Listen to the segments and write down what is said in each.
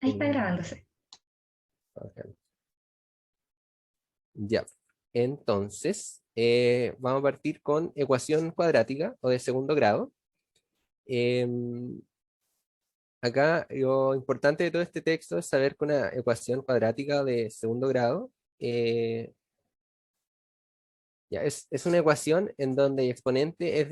Ahí está grabándose. Ok. Ya, entonces vamos a partir con ecuación cuadrática o de segundo grado. Em, Acá lo importante de todo este texto es saber que una ecuación cuadrática de segundo grado ya, es una ecuación en donde el exponente es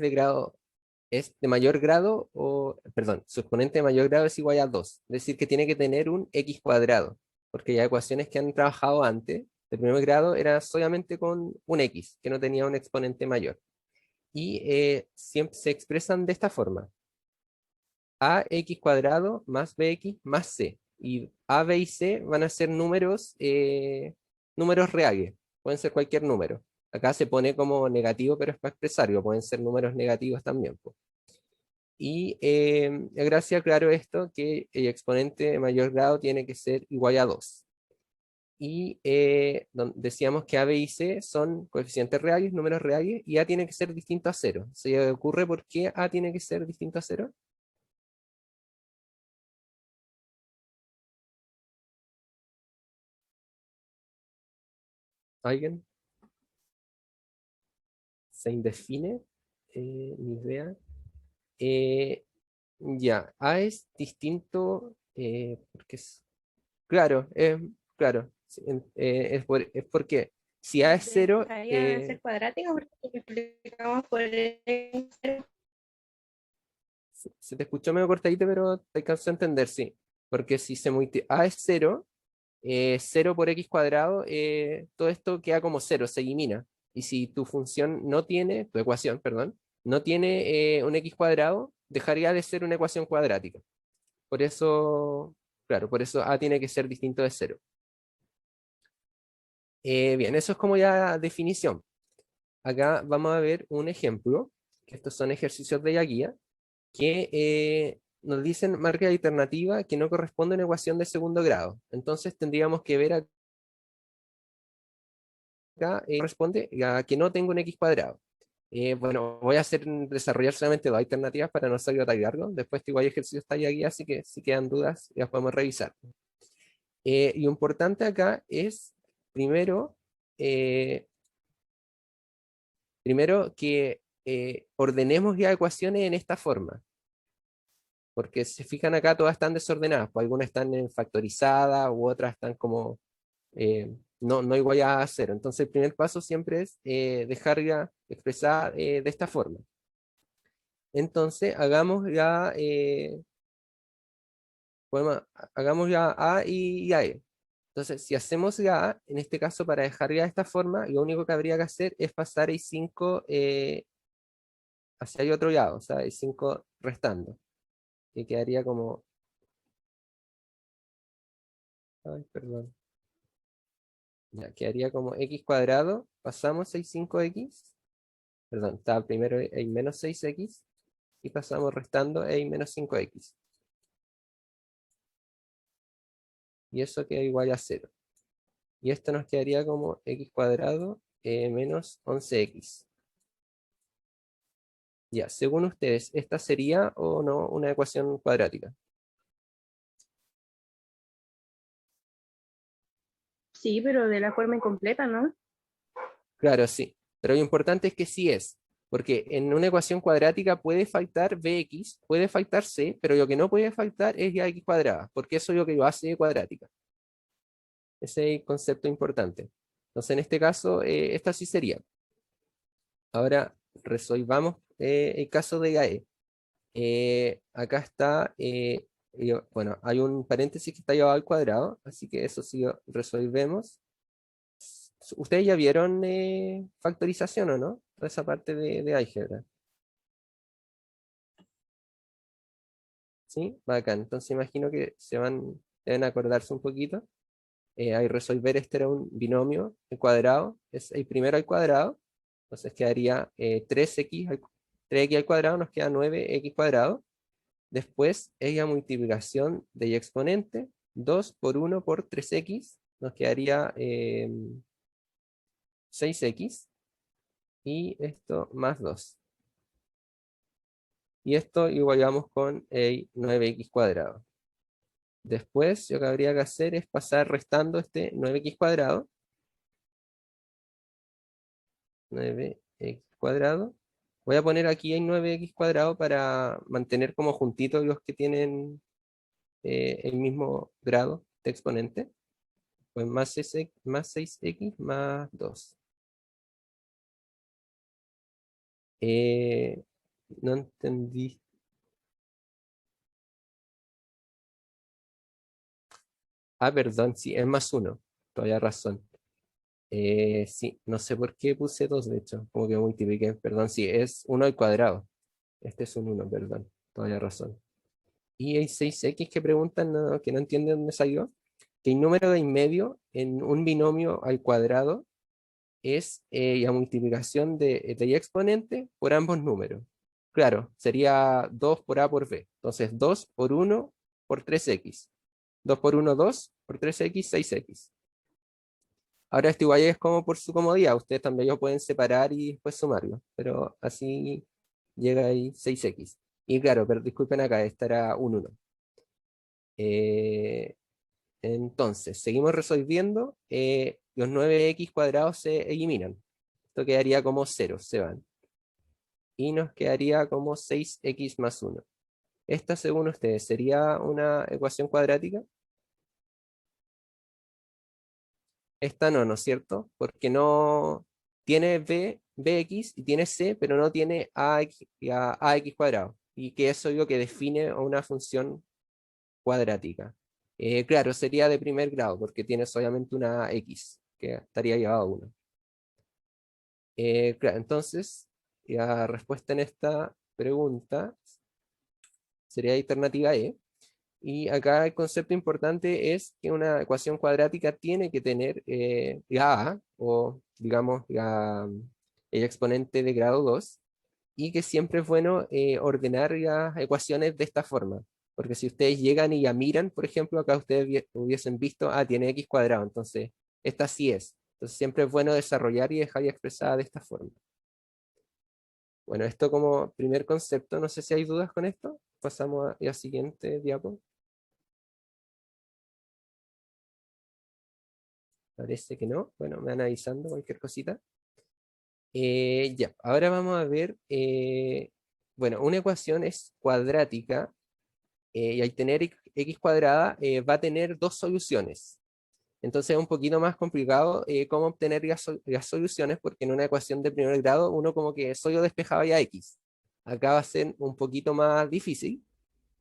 de mayor grado o, perdón, su exponente de mayor grado es igual a 2. Es decir, que tiene que tener un x cuadrado, porque ya ecuaciones que han trabajado antes, de primer grado, era solamente con un x, que no tenía un exponente mayor. Y siempre se expresan de esta forma: ax cuadrado más bx más c. Y a, b y c van a ser números reales, pueden ser cualquier número. Acá se pone como negativo, pero es para expresarlo, pueden ser números negativos también, po. Y gracia, claro, esto, que el exponente de mayor grado tiene que ser igual a 2. Y decíamos que a, b y c son coeficientes reales, números reales, y a tiene que ser distinto a 0. ¿Se ocurre por qué a tiene que ser distinto a 0? ¿Alguien? ¿Se indefine? Ni idea. Eh, ya, a es distinto porque claro, claro, sí, es porque si a es 0, Dejaría de ser cuadrática porque multiplicamos por el cero. se te escuchó medio cortadito, pero te alcanzó a entender, sí. Porque si a es 0, 0 por x cuadrado, todo esto queda como 0, se elimina. Y si tu función no tiene, tu ecuación, perdón, no tiene un x cuadrado, dejaría de ser una ecuación cuadrática. Por eso, claro, por eso a tiene que ser distinto de 0. Bien, eso es como ya definición. Acá vamos a ver un ejemplo, que estos son ejercicios de la guía, que nos dicen marca alternativa que no corresponde a una ecuación de segundo grado. Entonces tendríamos que ver acá, corresponde a que no tengo un x cuadrado. Bueno, voy a desarrollar solamente dos alternativas para no salir tan largo. Después igual ejercicio está ya aquí, así que si quedan dudas, las podemos revisar. Y lo importante acá es, primero, eh, primero que ordenemos ya ecuaciones en esta forma, porque si se fijan acá todas están desordenadas, pues algunas están en factorizada u otras están como no igual a cero. Entonces el primer paso siempre es dejar ya expresada de esta forma. Entonces hagamos ya A y A E. Entonces, si hacemos ya A, en este caso para dejar ya de esta forma, lo único que habría que hacer es pasar el 5 hacia el otro lado, o sea, el 5 restando, que quedaría como, ay, perdón, ya quedaría como x cuadrado, pasamos el 5x, perdón, estaba primero el menos 6x, y pasamos restando el menos 5x, y eso queda igual a 0. Y esto nos quedaría como x cuadrado menos 11x. Ya, según ustedes, ¿esta sería o no una ecuación cuadrática? Sí, pero de la forma incompleta, ¿no? Claro, sí. Pero lo importante es que sí es. Porque en una ecuación cuadrática puede faltar bx, puede faltar c, pero lo que no puede faltar es ya x cuadrada, porque eso es lo que lo hace cuadrática. Ese es el concepto importante. Entonces, en este caso, esta sí sería. Ahora resolvamos el caso de GAE. Acá está, bueno, hay un paréntesis que está llevado al cuadrado, así que eso sí lo resolvemos. ¿Ustedes ya vieron factorización o no? Toda esa parte de álgebra. ¿Sí? Bacán. Entonces imagino que deben acordarse un poquito. Al resolver este era un binomio al cuadrado, es el primero al cuadrado, entonces quedaría 3x al cuadrado, nos queda 9x cuadrado. Después es la multiplicación del exponente, 2 por 1 por 3x, nos quedaría 6x, y esto más 2. Y esto igualamos con el 9x cuadrado. Después, lo que habría que hacer es pasar restando este 9x cuadrado. 9x cuadrado. Voy a poner aquí en 9x cuadrado para mantener como juntitos los que tienen el mismo grado de exponente. Pues más 6x más 2. Eh, no entendí. Ah, perdón, sí, es más 1. Todavía razón. Sí, no sé por qué puse 2 de hecho. Como que multipliqué. Perdón, sí, es 1 al cuadrado. Este es un 1, perdón. Todavía razón. Y hay 6x que preguntan, que no entienden dónde salió. Que el número de en medio en un binomio al cuadrado es la multiplicación de y exponente por ambos números. Claro, sería 2 por a por b. Entonces 2 por 1 por 3x. 2 por 1, 2 por 3x, 6x. Ahora esto igual es como por su comodidad. Ustedes también lo pueden separar y después sumarlo. Pero así llega ahí 6x. Y claro, pero disculpen acá, esta era un 1. Eh, entonces, seguimos resolviendo. Los 9x cuadrados se eliminan. Esto quedaría como 0, se van. Y nos quedaría como 6x más 1. Esta, según ustedes, ¿sería una ecuación cuadrática? Esta no, ¿no es cierto? Porque no tiene bx y tiene c, pero no tiene ax cuadrado. Y que eso es lo que define una función cuadrática. Claro, sería de primer grado, porque tiene solamente una x, que estaría llevado a 1. Claro, entonces, la respuesta en esta pregunta sería alternativa E. Y acá el concepto importante es que una ecuación cuadrática tiene que tener la a, o digamos el exponente de grado 2, y que siempre es bueno ordenar las ecuaciones de esta forma. Porque si ustedes llegan y ya miran, por ejemplo, acá ustedes hubiesen visto, tiene x cuadrado, entonces esta sí es. Entonces siempre es bueno desarrollar y dejar ya expresada de esta forma. Bueno, esto como primer concepto, no sé si hay dudas con esto. Pasamos a la siguiente diapo. Parece que no. Bueno, me van avisando cualquier cosita. Ya, ahora vamos a ver. Bueno, una ecuación es cuadrática y al tener x cuadrada va a tener dos soluciones. Entonces es un poquito más complicado cómo obtener las soluciones, porque en una ecuación de primer grado uno como que solo despejaba ya x. Acá va a ser un poquito más difícil,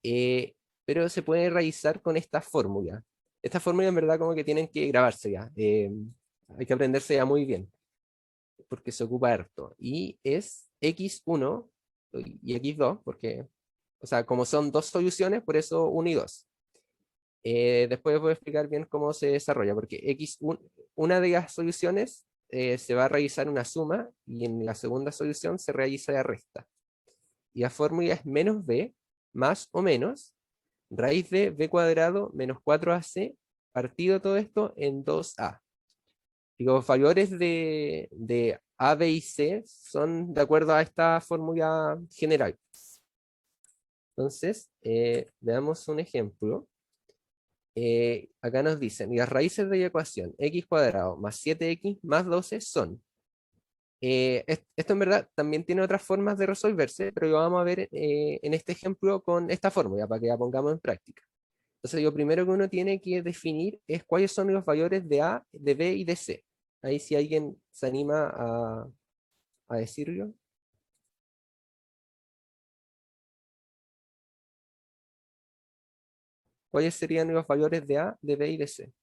eh, pero se puede realizar con esta fórmula. Esta fórmula en verdad como que tienen que grabarse ya. Hay que aprenderse ya muy bien, porque se ocupa harto. Y es x1 y x2, porque, o sea, como son dos soluciones, por eso 1 y 2. Después voy a explicar bien cómo se desarrolla, porque una de las soluciones se va a realizar una suma y en la segunda solución se realiza la resta. Y la fórmula es menos b más o menos raíz de b cuadrado menos 4ac partido todo esto en 2a. Y los valores de a, b y c son de acuerdo a esta fórmula general. Entonces, veamos un ejemplo. Acá nos dicen, las raíces de la ecuación x cuadrado más 7x más 12 son. Esto en verdad también tiene otras formas de resolverse, pero lo vamos a ver en este ejemplo con esta fórmula para que la pongamos en práctica. Entonces, lo primero que uno tiene que definir es cuáles son los valores de A, de B y de C. Ahí si alguien se anima a decirlo. ¿Cuáles serían los valores de A, de B y de C?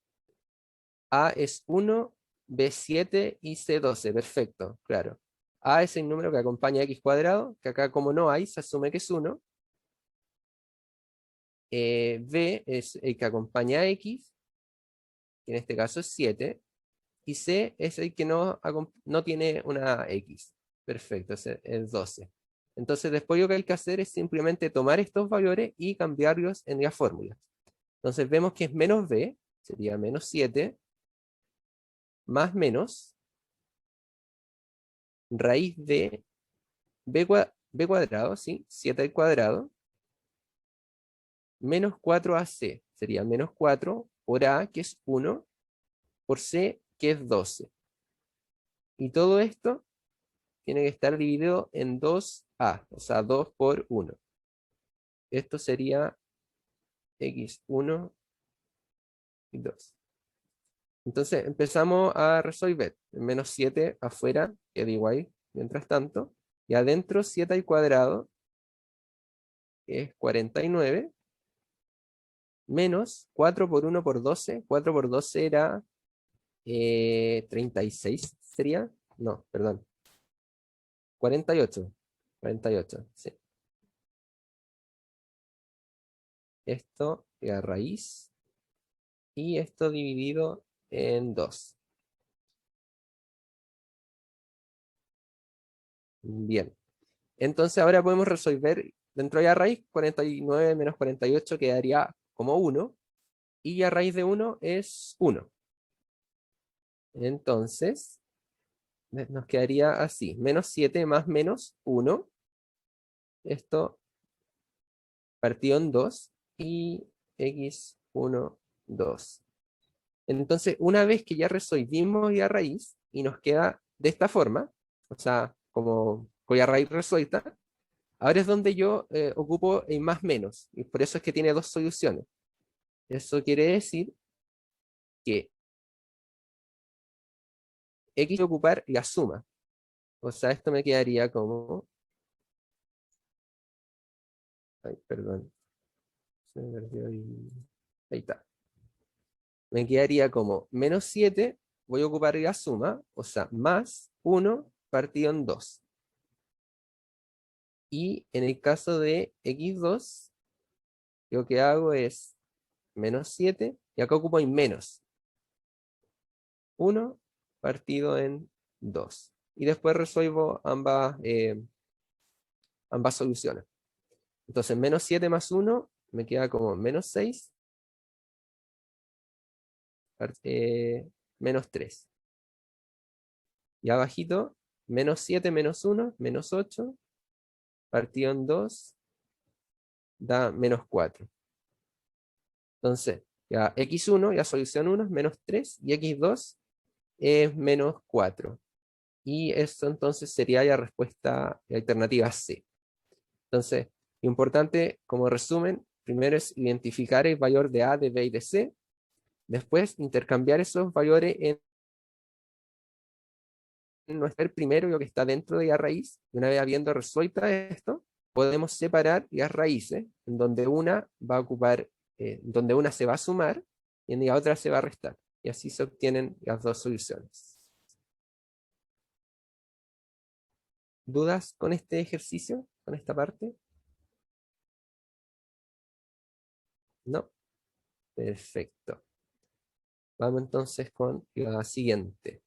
A es 1, B 7 y C 12. Perfecto, claro. A es el número que acompaña a x cuadrado, que acá como no hay, se asume que es 1. B es el que acompaña a x, que en este caso es 7. Y C es el que no tiene una x. Perfecto, es 12. Entonces después lo que hay que hacer es simplemente tomar estos valores y cambiarlos en la fórmula. Entonces vemos que es menos b, sería menos 7, más menos raíz de b cuadrado, ¿sí? 7 al cuadrado, menos 4ac. sería menos 4 por A, que es 1, por C, que es 12. Y todo esto tiene que estar dividido en 2A, o sea, 2 por 1. Esto sería x1 y 2. Entonces empezamos a resolver. Menos 7 afuera queda igual, mientras tanto. Y adentro 7 al cuadrado es 49. Menos 4 por 1 por 12. 4 por 12 era 36, ¿sería? No, perdón. 48. 48, sí. Esto es raíz. Y esto dividido en 2. Bien. Entonces ahora podemos resolver dentro de la raíz. 49 menos 48 quedaría como 1. Y la raíz de 1 es 1. Entonces nos quedaría así. Menos 7 más menos 1. Esto partido en 2. Y x1, 2. Entonces, una vez que ya resolvimos la raíz y nos queda de esta forma, o sea, como con la raíz resuelta, ahora es donde yo ocupo el más menos. Y por eso es que tiene dos soluciones. Eso quiere decir que x voy a ocupar la suma. O sea, esto me quedaría como... Ay, perdón. Se me perdió ahí está. Me quedaría como menos 7, voy a ocupar la suma, o sea, más 1 partido en 2. Y en el caso de x2, lo que hago es menos 7, y acá ocupo en menos 1 partido en 2. Y después resuelvo ambas soluciones. Entonces, menos 7 más 1 me queda como menos 6, menos 3. Y abajito, menos 7 menos 1, menos 8, partido en 2, da menos 4. Entonces, ya x1, ya solución 1 es menos 3, y x2 es menos 4. Y eso entonces sería la respuesta alternativa C. Entonces, importante como resumen, primero es identificar el valor de A, de B y de C. Después, intercambiar esos valores en nuestro primero lo que está dentro de la raíz. Y una vez habiendo resuelta esto, podemos separar las raíces, en donde una va a ocupar, donde una se va a sumar y en la otra se va a restar. Y así se obtienen las dos soluciones. ¿Dudas con este ejercicio, con esta parte? No. Perfecto. Vamos entonces con la siguiente.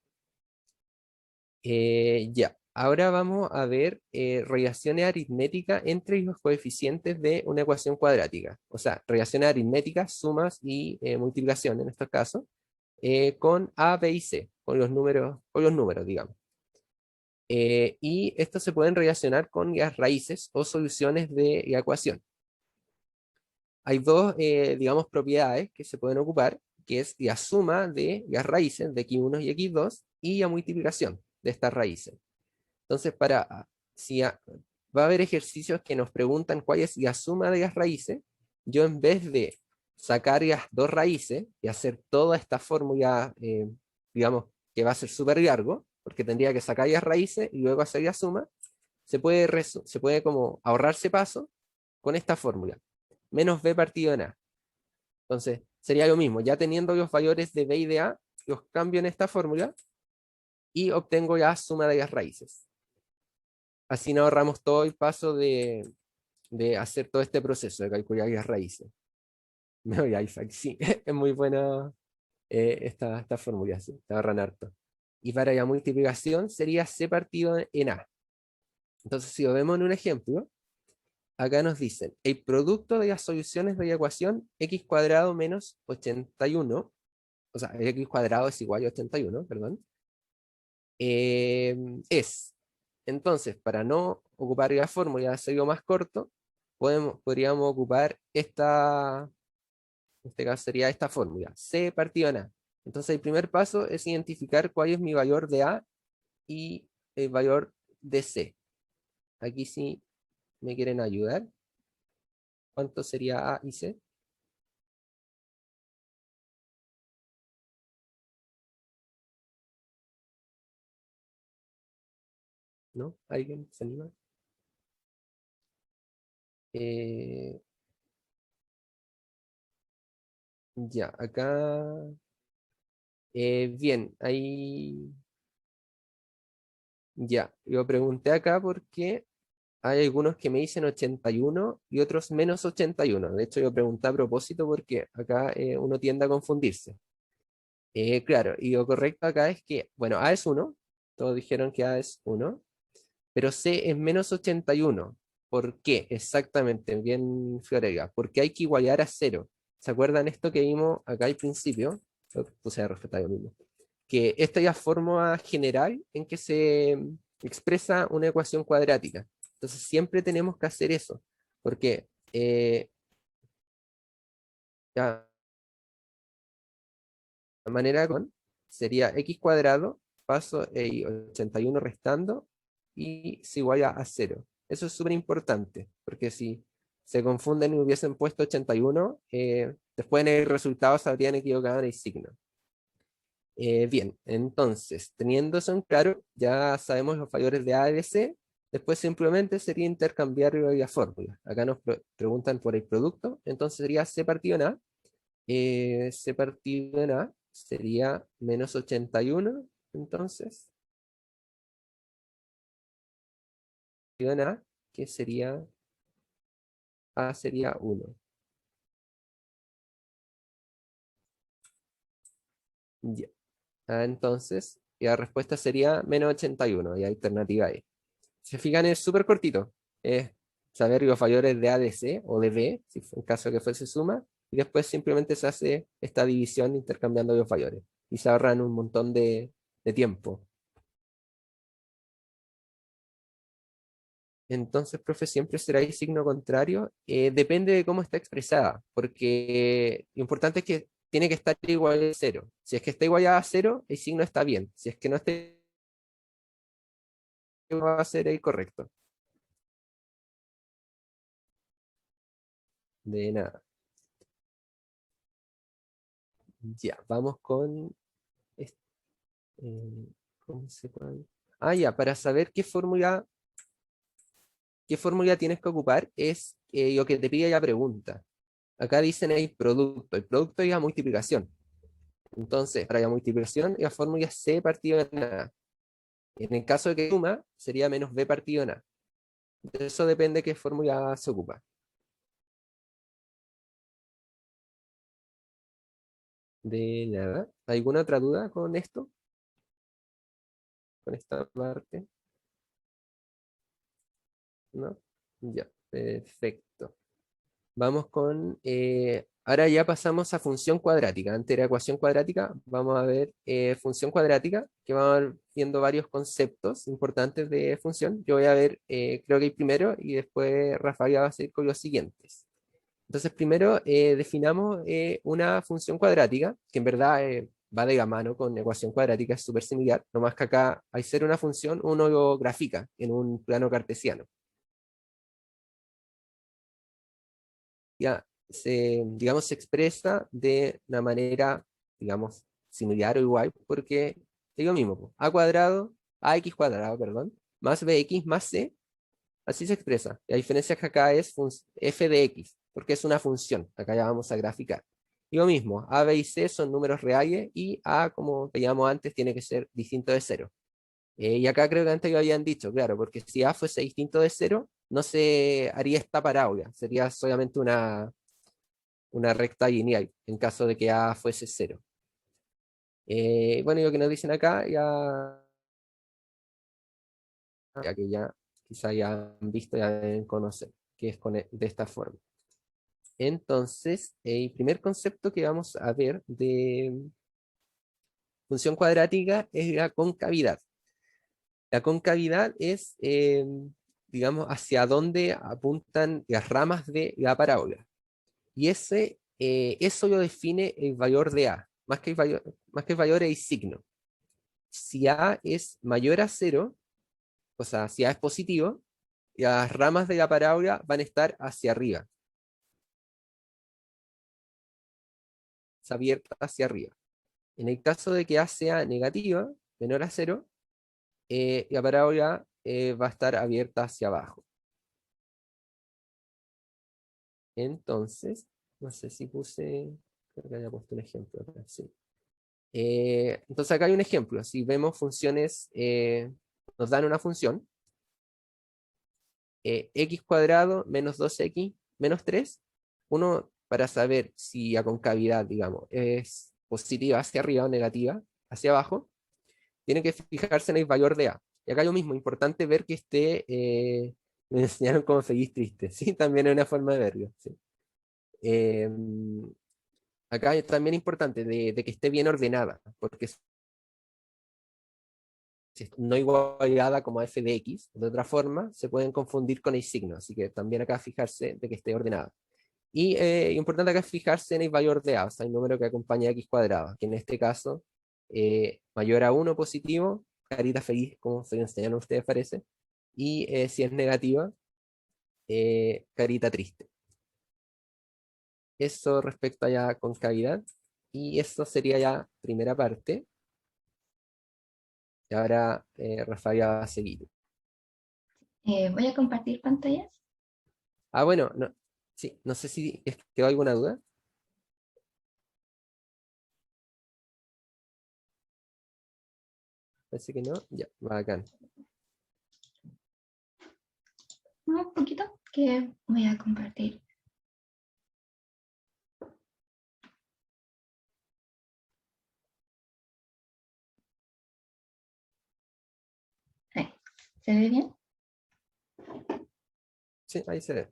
Ya, ahora vamos a ver relaciones aritméticas entre los coeficientes de una ecuación cuadrática. O sea, relaciones aritméticas, sumas y multiplicación en estos casos, con A, B y C, con los números, digamos. Y estos se pueden relacionar con las raíces o soluciones de la ecuación. Hay dos, digamos, propiedades que se pueden ocupar, que es la suma de las raíces de x1 y x2 y la multiplicación de estas raíces. Entonces, si va a haber ejercicios que nos preguntan cuál es la suma de las raíces, yo en vez de sacar las dos raíces y hacer toda esta fórmula, digamos, que va a ser súper largo, porque tendría que sacar las raíces y luego hacer la suma, se puede como ahorrarse paso con esta fórmula. Menos b partido en a. Entonces, sería lo mismo, ya teniendo los valores de b y de a, los cambio en esta fórmula y obtengo la suma de las raíces. Así nos ahorramos todo el paso de hacer todo este proceso de calcular las raíces. Me voy a Isaac, sí, es muy buena esta fórmula, sí, te ahorran harto. Y para la multiplicación sería c partido en a. Entonces, si lo vemos en un ejemplo, acá nos dicen, el producto de las soluciones de la ecuación x cuadrado menos 81, o sea, x cuadrado es igual a 81, perdón, es. Entonces, para no ocupar la fórmula de hacerlo más corto, podríamos ocupar En este caso sería esta fórmula, C partido en A. Entonces el primer paso es identificar cuál es mi valor de A y el valor de C. Aquí sí me quieren ayudar. ¿Cuánto sería A y C? ¿No? ¿Alguien se anima? Eh, ya, acá. Bien, ahí. Ya, yo pregunté acá porque hay algunos que me dicen 81 y otros menos 81. De hecho, yo pregunté a propósito porque acá uno tiende a confundirse. Claro, y lo correcto acá es que, bueno, A es 1, todos dijeron que A es 1, pero C es menos 81. ¿Por qué? Exactamente, bien Florega, porque hay que igualar a 0. ¿Se acuerdan esto que vimos acá al principio? Lo puse a respetar yo mismo. Que esta es la forma general en que se expresa una ecuación cuadrática. Entonces siempre tenemos que hacer eso, porque ya, la manera con sería x cuadrado, paso 81 restando, y se iguala a 0. Eso es súper importante, porque si se confunden y hubiesen puesto 81, después en el resultado se habrían equivocado en el signo. Bien, entonces, teniendo eso en claro, ya sabemos los valores de A y de C. Después simplemente sería intercambiar la fórmula. Acá nos preguntan por el producto, entonces sería C partido en A. C partido en A sería menos 81, entonces, partido en A, que sería A sería 1. Ya. Entonces, la respuesta sería menos 81, y alternativa E. Si se fijan, es súper cortito. Es saber los valores de A de C o de B, si en caso de que fuese suma, y después simplemente se hace esta división intercambiando los valores. Y se ahorran un montón de tiempo. Entonces, profe, siempre será el signo contrario. Depende de cómo está expresada, porque lo importante es que tiene que estar igual a cero. Si es que está igual a cero, el signo está bien. Si es que no está, va a ser el correcto. De nada. Ya, vamos con este. Eh, ¿Cómo se puede? Ah, ya, para saber qué fórmula tienes que ocupar es lo que te pide la pregunta. Acá dicen el producto es la multiplicación. Entonces, para la multiplicación, la fórmula es C partido en A. En el caso de que suma, sería menos B partido en A. De eso depende qué fórmula se ocupa. De nada. ¿Alguna otra duda con esto? Con esta parte, ¿no? Ya, perfecto. Vamos con, ahora ya pasamos a función cuadrática. Antes era ecuación cuadrática, vamos a ver función cuadrática, que vamos a ver viendo varios conceptos importantes de función. Yo voy a ver, creo que el primero, y después Rafael va a seguir con los siguientes. Entonces, primero definamos una función cuadrática, que en verdad va de la mano con ecuación cuadrática, es súper similar, nomás que acá, al ser una función, uno lo grafica en un plano cartesiano. Ya digamos, se expresa de una manera, digamos, similar o igual, porque es lo mismo, po. A cuadrado, ax cuadrado, perdón, más bx más c, así se expresa. La diferencia es que acá es f de x, porque es una función, acá ya vamos a graficar. Y lo mismo, a, b y c son números reales y a, como veíamos antes, tiene que ser distinto de cero. Y acá creo que antes lo habían dicho, claro, porque si a fuese distinto de cero, no se haría esta parábola, sería solamente una recta lineal, en caso de que A fuese cero. Bueno, y lo que nos dicen acá, ya que ya quizá ya han visto, ya deben conocer, que es de esta forma. Entonces, el primer concepto que vamos a ver de función cuadrática es la concavidad. La concavidad es, digamos, hacia dónde apuntan las ramas de la parábola. Y ese eso lo define el valor de A. Más que el valor es el signo. Si A es mayor a 0, o sea, si A es positivo, las ramas de la parábola van a estar hacia arriba. Abierta hacia arriba. En el caso de que A sea negativa, menor a 0, la parábola va a estar abierta hacia abajo. Entonces, no sé si puse, creo que había puesto un ejemplo acá, sí. Entonces acá hay un ejemplo. Si vemos funciones, nos dan una función, x cuadrado menos 2x menos 3, uno para saber si la concavidad, digamos, es positiva hacia arriba o negativa hacia abajo, tiene que fijarse en el valor de A. Y acá lo mismo, importante ver que esté, me enseñaron cómo feliz triste, ¿sí? También es una forma de verlo, ¿sí? Acá es también importante de que esté bien ordenada, porque si no igualada como f de x, de otra forma, se pueden confundir con el signo, así que también acá fijarse de que esté ordenada. Y importante acá es fijarse en el valor de A, o sea, el número que acompaña a x cuadrado, que en este caso, mayor a 1 positivo, carita feliz, como se le enseñaron a ustedes parece, y si es negativa, carita triste. Eso respecto a la concavidad, y eso sería ya primera parte. Y ahora Rafael va a seguir. Voy a compartir pantallas. Ah, bueno, no, sí, no sé si quedó alguna duda. Parece que no. Ya, bacán. Un poquito que voy a compartir. Ahí. ¿Se ve bien? Sí, ahí se ve.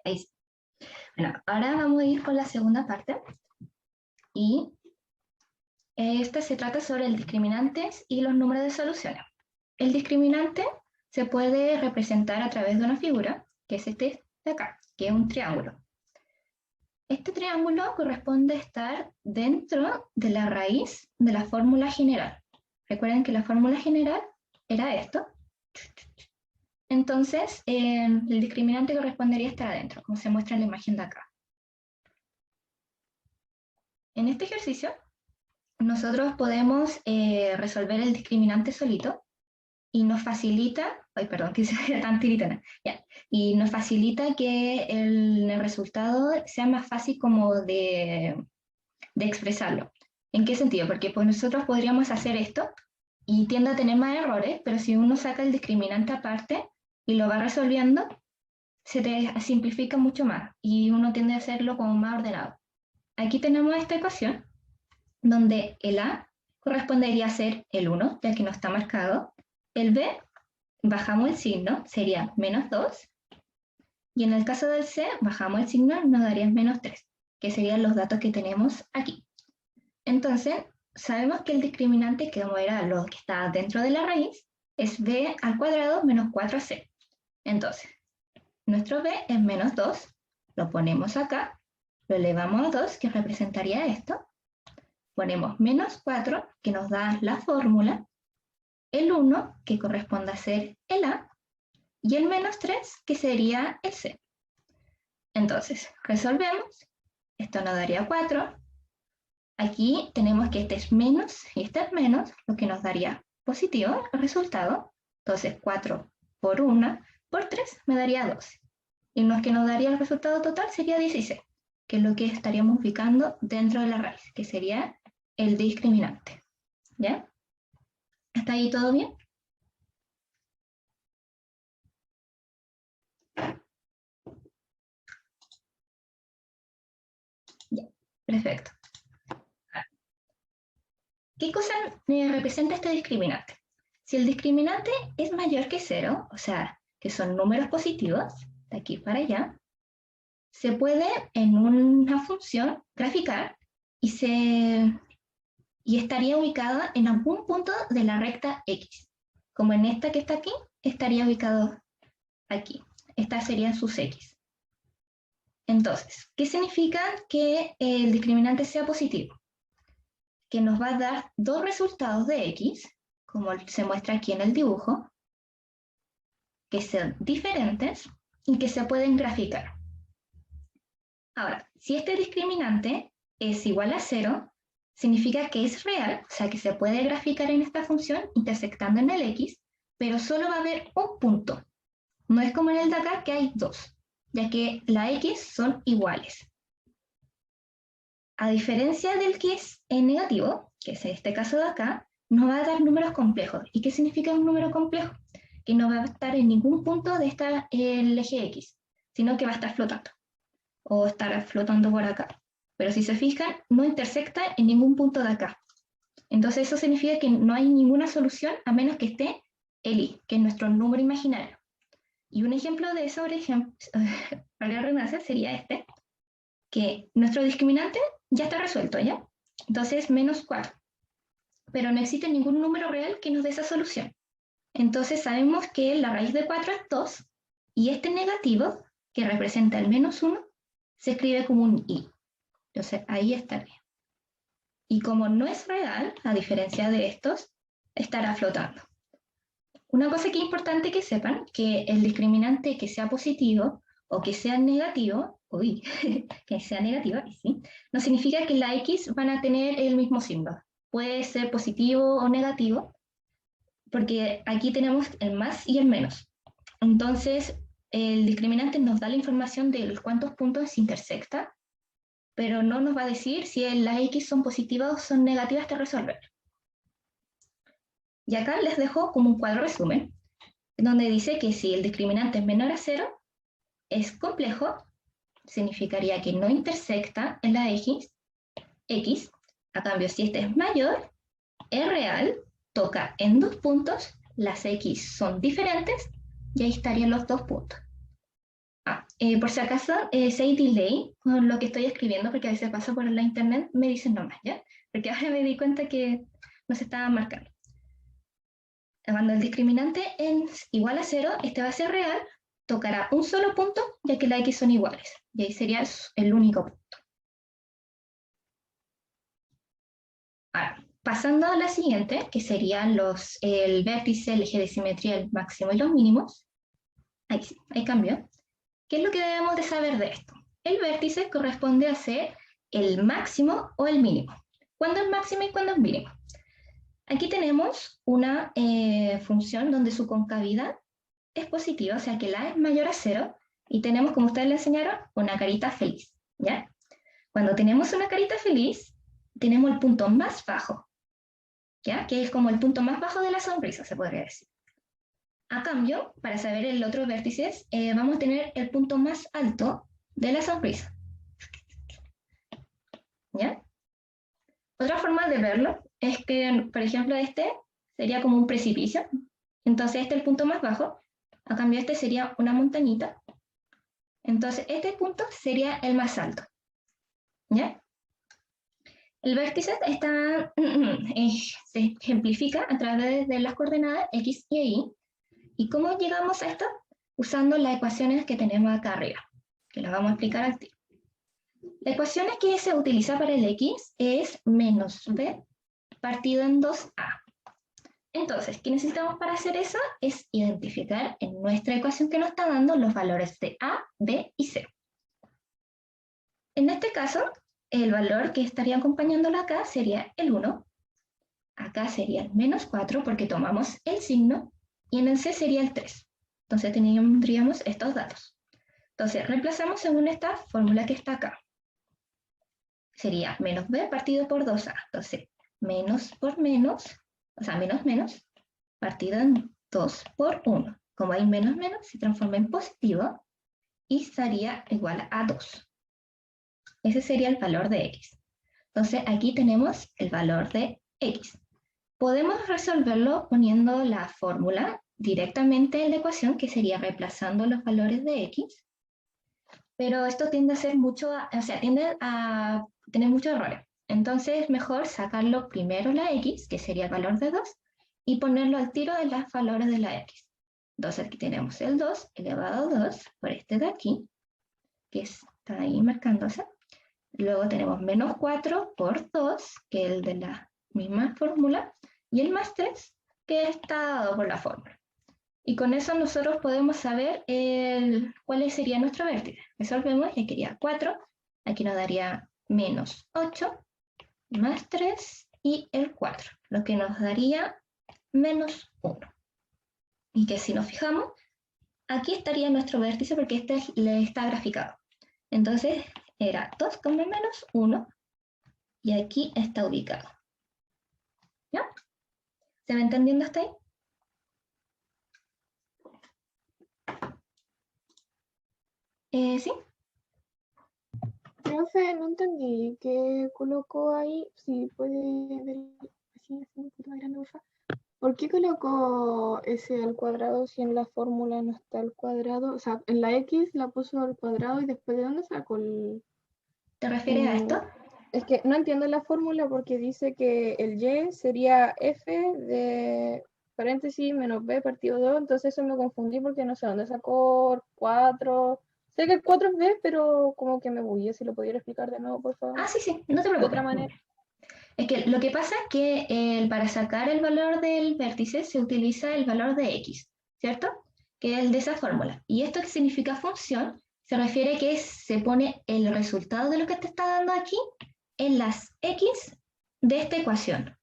Ahí sí. Bueno, ahora vamos a ir con la segunda parte. Y esta se trata sobre el discriminantes y los números de soluciones. El discriminante se puede representar a través de una figura, que es este de acá, que es un triángulo. Este triángulo corresponde a estar dentro de la raíz de la fórmula general. Recuerden que la fórmula general era esto. Entonces, el discriminante correspondería a estar adentro, como se muestra en la imagen de acá. En este ejercicio, nosotros podemos resolver el discriminante solito y nos facilita, ay, perdón, que sea tan tiritana, ya, y nos facilita que el resultado sea más fácil como de expresarlo. ¿En qué sentido? Porque pues nosotros podríamos hacer esto y tiende a tener más errores, pero si uno saca el discriminante aparte y lo va resolviendo, se te simplifica mucho más y uno tiende a hacerlo como más ordenado. Aquí tenemos esta ecuación donde el A correspondería a ser el 1, ya que no está marcado. El B, bajamos el signo, sería menos 2. Y en el caso del C, bajamos el signo, nos daría menos 3, que serían los datos que tenemos aquí. Entonces, sabemos que el discriminante, que como era lo que está dentro de la raíz, es b al cuadrado menos 4c. Entonces, nuestro b es menos 2, lo ponemos acá, lo elevamos a 2, que representaría esto, ponemos menos 4, que nos da la fórmula, el 1, que corresponde a ser el a, y el menos 3, que sería el c. Entonces, resolvemos, esto nos daría 4, aquí tenemos que este es menos y este es menos, lo que nos daría positivo el resultado. Entonces 4 por 1 por 3 me daría 12. Y lo que nos daría el resultado total sería 16, que es lo que estaríamos ubicando dentro de la raíz, que sería el discriminante. ¿Ya? ¿Está ahí todo bien? Ya, perfecto. ¿Qué cosa representa este discriminante? Si el discriminante es mayor que 0, o sea, que son números positivos, de aquí para allá, se puede en una función graficar y estaría ubicada en algún punto de la recta X. Como en esta que está aquí, estaría ubicado aquí. Estas serían sus X. Entonces, ¿qué significa que el discriminante sea positivo? Que nos va a dar dos resultados de X, como se muestra aquí en el dibujo, que sean diferentes y que se pueden graficar. Ahora, si este discriminante es igual a 0, significa que es real, o sea que se puede graficar en esta función intersectando en el X, pero solo va a haber un punto. No es como en el de acá que hay dos, ya que la X son iguales. A diferencia del que es negativo, que es este caso de acá, nos va a dar números complejos. ¿Y qué significa un número complejo? Que no va a estar en ningún punto de el eje X, sino que va a estar flotando. O estará flotando por acá. Pero si se fijan, no intersecta en ningún punto de acá. Entonces eso significa que no hay ninguna solución a menos que esté el I, que es nuestro número imaginario. Y un ejemplo de eso, por ejemplo, para la redundancia, sería este, que nuestro discriminante ya está resuelto, ¿ya? Entonces, menos 4. Pero no existe ningún número real que nos dé esa solución. Entonces sabemos que la raíz de 4 es 2, y este negativo, que representa el menos 1, se escribe como un I. Entonces, ahí estaría. Y como no es real, a diferencia de estos, estará flotando. Una cosa que es importante que sepan, que el discriminante que sea positivo o que sea negativo, que sea negativo, sí, no significa que la X van a tener el mismo signo. Puede ser positivo o negativo, porque aquí tenemos el más y el menos. Entonces, el discriminante nos da la información de cuántos puntos se intersecta, pero no nos va a decir si las X son positivas o son negativas hasta resolver. Y acá les dejo como un cuadro resumen, donde dice que si el discriminante es menor a 0, es complejo, significaría que no intersecta en la X. A cambio, si este es mayor, es real, toca en 2 puntos, las X son diferentes, y ahí estarían los 2 puntos. Por si acaso, si hay delay con lo que estoy escribiendo, porque a veces paso por la internet, me dicen nomás, ¿ya? Porque ahora me di cuenta que no se estaba marcando. Cuando el discriminante es igual a 0, este va a ser real, tocará un solo punto, ya que las X son iguales. Y ahí sería el único punto. Ahora, pasando a la siguiente, que serían el vértice, el eje de simetría, el máximo y los mínimos. Ahí sí, ahí cambió. ¿Qué es lo que debemos de saber de esto? El vértice corresponde a ser el máximo o el mínimo. ¿Cuándo es máximo y cuándo es mínimo? Aquí tenemos una función donde su concavidad es positiva, o sea que la es mayor a 0, y tenemos, como ustedes le enseñaron, una carita feliz, ¿ya? Cuando tenemos una carita feliz, tenemos el punto más bajo, ¿ya? Que es como el punto más bajo de la sonrisa, se podría decir. A cambio, para saber el otro vértice, vamos a tener el punto más alto de la sonrisa, ¿ya? Otra forma de verlo es que, por ejemplo, este sería como un precipicio. Entonces este es el punto más bajo. A cambio este sería una montañita. Entonces este punto sería el más alto. ¿Ya? El vértice se ejemplifica a través de las coordenadas X y Y. ¿Y cómo llegamos a esto? Usando las ecuaciones que tenemos acá arriba, que las vamos a explicar al tiro. La ecuación que se utiliza para el X es menos b partido en 2a. Entonces, ¿qué necesitamos para hacer eso? Es identificar en nuestra ecuación que nos está dando los valores de a, b y c. En este caso, el valor que estaría acompañándolo acá sería el 1. Acá sería el menos 4 porque tomamos el signo. Y en el c sería el 3. Entonces tendríamos estos datos. Entonces, reemplazamos según esta fórmula que está acá. Sería menos b partido por 2a. Entonces, menos por menos, o sea, menos menos, partido en 2 por 1. Como hay menos menos, se transforma en positivo y estaría igual a 2. Ese sería el valor de x. Entonces, aquí tenemos el valor de x. Podemos resolverlo poniendo la fórmula directamente en la ecuación, que sería reemplazando los valores de x. Pero esto tiende a ser tiende a tener muchos errores. Entonces es mejor sacarlo primero la x, que sería el valor de 2, y ponerlo al tiro de los valores de la x. Entonces aquí tenemos el 2 elevado a 2 por este de aquí, que es está ahí marcándose. Luego tenemos menos 4 por 2, que es el de la misma fórmula, y el más 3, que está dado por la fórmula. Y con eso nosotros podemos saber cuál sería nuestro vértice. Resolvemos, y aquí quería 4, aquí nos daría menos 8, más 3 y el 4, lo que nos daría menos 1. Y que si nos fijamos, aquí estaría nuestro vértice porque este le está graficado. Entonces era 2 con menos 1 y aquí está ubicado. ¿Ya? ¿Se va entendiendo hasta ahí? ¿Sí? Profe, no entendí qué colocó ahí. Si puede ver así, un poquito más grande, por favor. ¿Por qué colocó S al cuadrado si en la fórmula no está al cuadrado? O sea, en la X la puso al cuadrado y después ¿de dónde sacó el...? ¿Te refieres a esto? Es que no entiendo la fórmula porque dice que el Y sería F de paréntesis menos B partido 2, entonces eso me confundí porque no sé dónde sacó 4. Sé que el 4 es B, pero como que me bugué. Si lo pudiera explicar de nuevo, por favor. Sí, no te De preocupes. otra manera. Es que lo que pasa es que para sacar el valor del vértice se utiliza el valor de x, ¿cierto? Que es el de esa fórmula. Y esto que significa función se refiere que se pone el resultado de lo que te está dando aquí en las x de esta ecuación.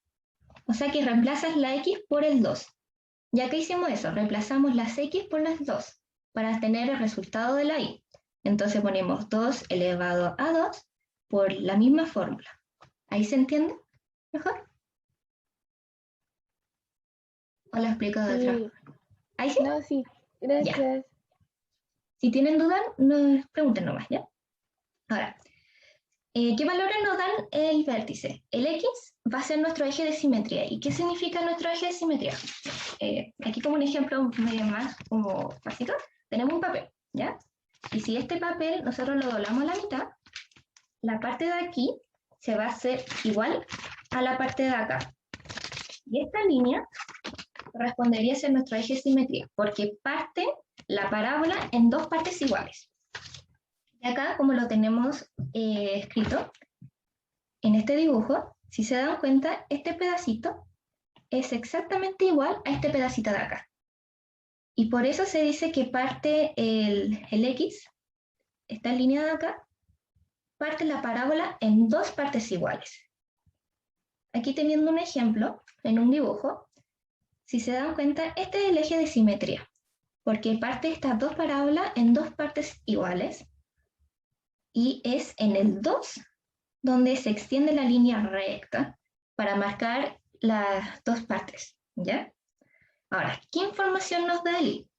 O sea que reemplazas la x por el 2. Ya que hicimos eso, reemplazamos las x por las 2 para tener el resultado de la y. Entonces ponemos 2 elevado a 2 por la misma fórmula. ¿Ahí se entiende mejor? ¿O lo explico de otra? Sí. ¿Ahí sí? No, sí. Gracias. Si tienen dudas, nos pregunten nomás, ¿ya? Ahora, ¿qué valores nos dan el vértice? El x va a ser nuestro eje de simetría. ¿Y qué significa nuestro eje de simetría? Aquí como un ejemplo medio más como básico, tenemos un papel, ¿ya? Y si este papel nosotros lo doblamos a la mitad, la parte de aquí se va a hacer igual a la parte de acá. Y esta línea correspondería a ser nuestro eje de simetría, porque parte la parábola en dos partes iguales. Y acá, como lo tenemos escrito en este dibujo, si se dan cuenta, este pedacito es exactamente igual a este pedacito de acá. Y por eso se dice que parte el x, esta línea de acá, parte la parábola en dos partes iguales. Aquí teniendo un ejemplo, en un dibujo, si se dan cuenta, este es el eje de simetría, porque parte estas dos parábolas en dos partes iguales, y es en el 2 donde se extiende la línea recta para marcar las dos partes, ¿ya? Ahora, ¿qué información nos da el I?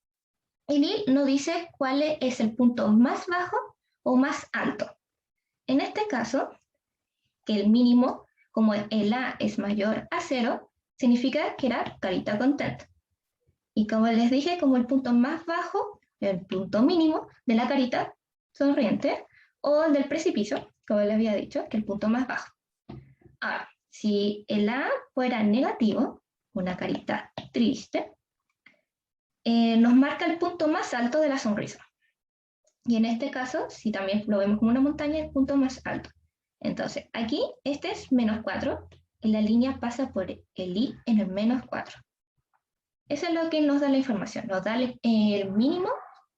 El I nos dice cuál es el punto más bajo o más alto. En este caso, que el mínimo, como el A es mayor a 0, significa que era carita contenta. Y como les dije, como el punto más bajo, el punto mínimo de la carita sonriente, o el del precipicio, como les había dicho, que el punto más bajo. Ahora, si el A fuera negativo, una carita triste, nos marca el punto más alto de la sonrisa. Y en este caso, si también lo vemos como una montaña, el punto más alto. Entonces, aquí este es menos 4, y la línea pasa por el I en el menos 4. Eso es lo que nos da la información, nos da el mínimo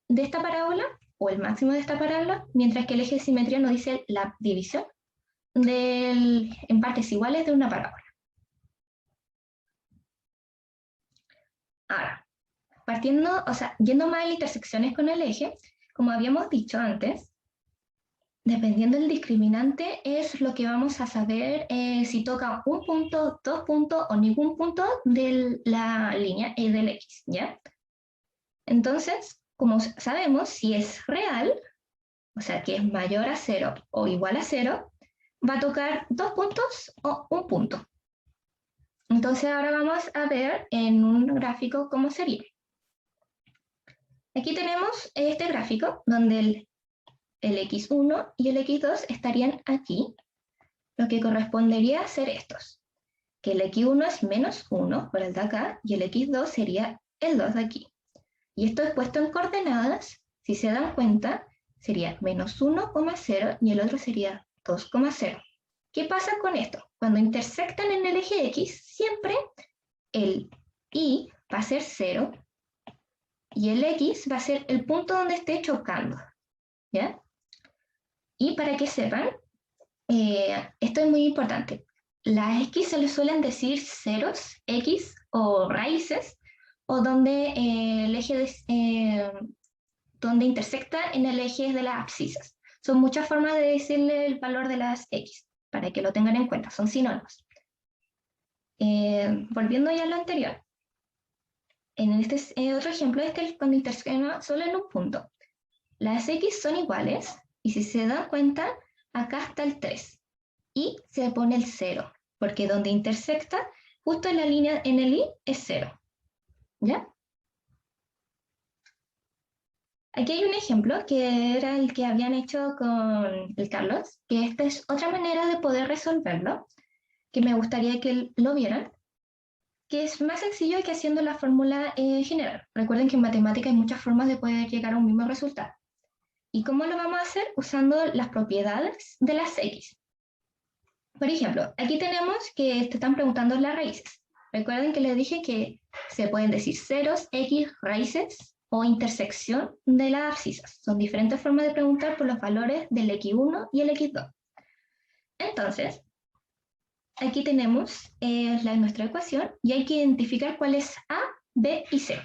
de esta parábola o el máximo de esta parábola, mientras que el eje de simetría nos dice la división en partes iguales de una parábola. Ahora, yendo más a intersecciones con el eje, como habíamos dicho antes, dependiendo del discriminante es lo que vamos a saber si toca un punto, dos puntos o ningún punto de la línea del X, ¿ya? Entonces, como sabemos, si es real, o sea que es mayor a 0 o igual a 0, va a tocar 2 puntos o un punto. Entonces ahora vamos a ver en un gráfico cómo sería. Aquí tenemos este gráfico donde el X1 y el X2 estarían aquí, lo que correspondería a ser estos, que el X1 es menos 1 por el de acá y el X2 sería el 2 de aquí. Y esto es puesto en coordenadas, si se dan cuenta, sería menos 1,0 y el otro sería 2,0. ¿Qué pasa con esto? Cuando intersectan en el eje X, siempre el Y va a ser 0 y el X va a ser el punto donde esté chocando, ¿ya? Y para que sepan, esto es muy importante. Las X se les suelen decir ceros, X o raíces, o donde el eje donde intersecta en el eje de las abscisas. Son muchas formas de decirle el valor de las X, para que lo tengan en cuenta, son sinónimos. Volviendo ya a lo anterior, en este otro ejemplo es que cuando intersectan solo en un punto, las X son iguales, y si se dan cuenta, acá está el 3, y se pone el 0, porque donde intersecta, justo en la línea en el Y, es 0, ¿ya? Aquí hay un ejemplo que era el que habían hecho con el Carlos, que esta es otra manera de poder resolverlo, que me gustaría que lo vieran, que es más sencillo que haciendo la fórmula general. Recuerden que en matemática hay muchas formas de poder llegar a un mismo resultado. ¿Y cómo lo vamos a hacer? Usando las propiedades de las X. Por ejemplo, aquí tenemos que te están preguntando las raíces. Recuerden que les dije que se pueden decir ceros, X, raíces o intersección de las abscisas. Son diferentes formas de preguntar por los valores del X1 y el X2. Entonces, aquí tenemos nuestra ecuación y hay que identificar cuál es A, B y C.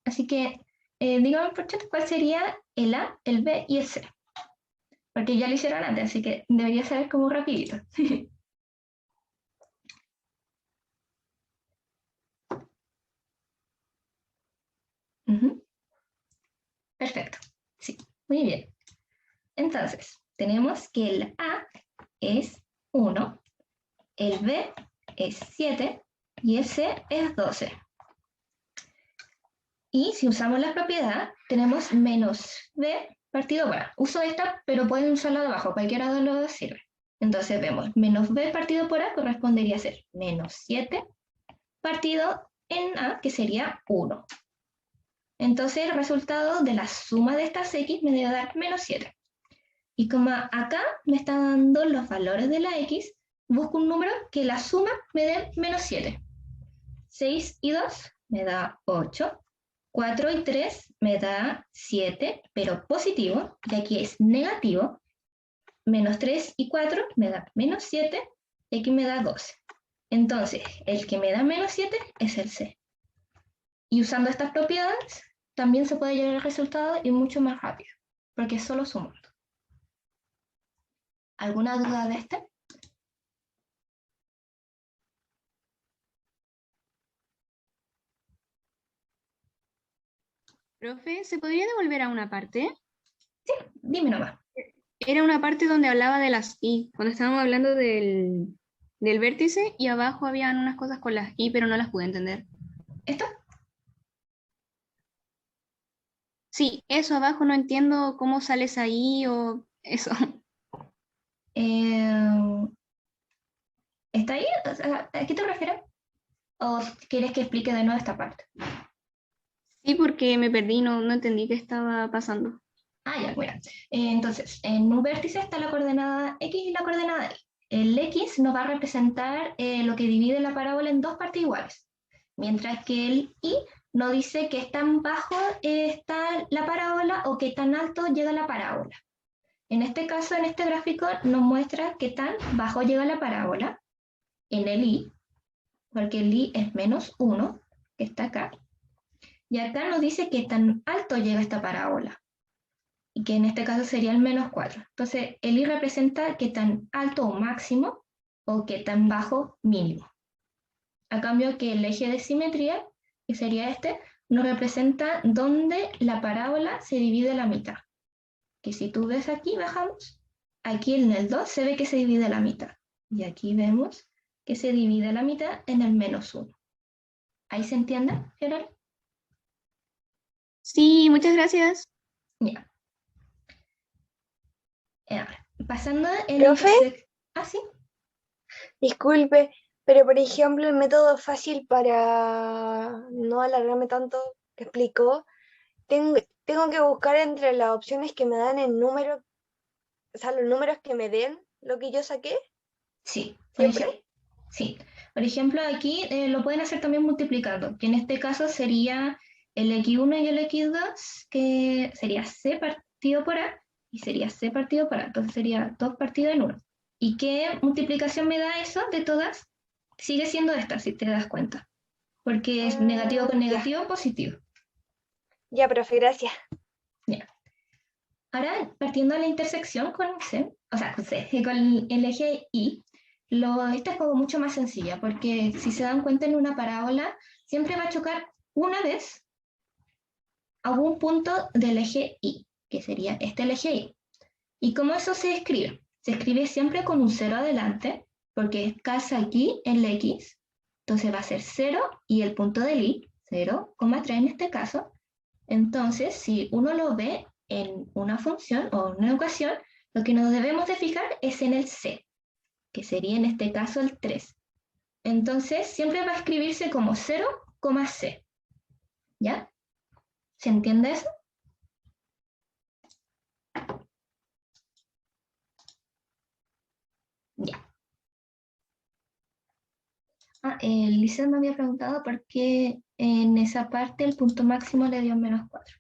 Así que, díganme por chat cuál sería el A, el B y el C. Porque ya lo hicieron antes, así que debería saber como rapidito. Perfecto, sí, muy bien. Entonces, tenemos que el A es 1, el B es 7 y el C es 12. Y si usamos la propiedad, tenemos menos B partido por A. Uso esta, pero pueden usarla de abajo, cualquiera de los dos sirve. Entonces vemos, menos B partido por A correspondería a ser menos 7 partido en A, que sería 1. Entonces el resultado de la suma de estas X me debe dar menos 7. Y como acá me está dando los valores de la X, busco un número que la suma me dé menos 7. 6 y 2 me da 8. 4 y 3 me da 7, pero positivo, y aquí es negativo. Menos 3 y 4 me da menos 7, y aquí me da 12. Entonces, el que me da menos 7 es el C. Y usando estas propiedades, también se puede llegar al resultado y mucho más rápido, porque es solo sumando. ¿Alguna duda de este? Profe, ¿se podría devolver a una parte? Dime nomás. Era una parte donde hablaba de las I, cuando estábamos hablando del vértice y abajo habían unas cosas con las I, pero no las pude entender. ¿Esto? Sí, eso abajo no entiendo cómo sales ahí o eso. ¿Está ahí? O sea, ¿a qué te refieres? ¿O quieres que explique de nuevo esta parte? Sí, porque me perdí, no entendí qué estaba pasando. Ya, mira. Entonces, en un vértice está la coordenada X y la coordenada Y. El X nos va a representar lo que divide la parábola en dos partes iguales, mientras que el Y nos dice que tan bajo está la parábola o que tan alto llega la parábola. En este caso, en este gráfico, nos muestra que tan bajo llega la parábola en el Y, porque el Y es menos 1, que está acá, y acá nos dice que tan alto llega esta parábola, y que en este caso sería el menos 4. Entonces, el Y representa qué tan alto o máximo, o qué tan bajo mínimo. A cambio que el eje de simetría, que sería este, nos representa dónde la parábola se divide a la mitad. Que si tú ves aquí, bajamos, aquí en el 2 se ve que se divide a la mitad. Y aquí vemos que se divide a la mitad en el menos 1. ¿Ahí se entiende, Gerard? Sí, muchas gracias. Ya. Pasando en ¿Profe? sí. Disculpe, pero por ejemplo, el método fácil para no alargarme tanto que explicó, tengo tengo que buscar entre las opciones que me dan el número, o sea, los números que me den lo que yo saqué, Sí, siempre. sí. Por ejemplo, aquí lo pueden hacer también multiplicando, que en este caso sería el x1 y el x2, que sería c partido por a, y sería c partido por a, entonces sería 2 partido en 1. ¿Y qué multiplicación me da eso de todas? Sigue siendo esta, si te das cuenta, porque es negativo con Ya, negativo, positivo. ya, profe, gracias. Ya. Ahora, partiendo de la intersección con C, o sea, con C, con el eje Y, esta es como mucho más sencilla, porque si se dan cuenta en una parábola, siempre va a chocar una vez a un punto del eje Y, que sería el eje Y. ¿Y cómo eso se escribe? Se escribe siempre con un 0 adelante, porque calza aquí en la X, entonces va a ser 0 y el punto del Y, 0,3 en este caso. Entonces, si uno lo ve en una función o en una ecuación, lo que nos debemos de fijar es en el C, que sería en este caso el 3. Entonces, siempre va a escribirse como 0, C. ¿Ya? ¿Se entiende eso? Ya. Lisa me había preguntado por qué en esa parte el punto máximo le dio menos 4.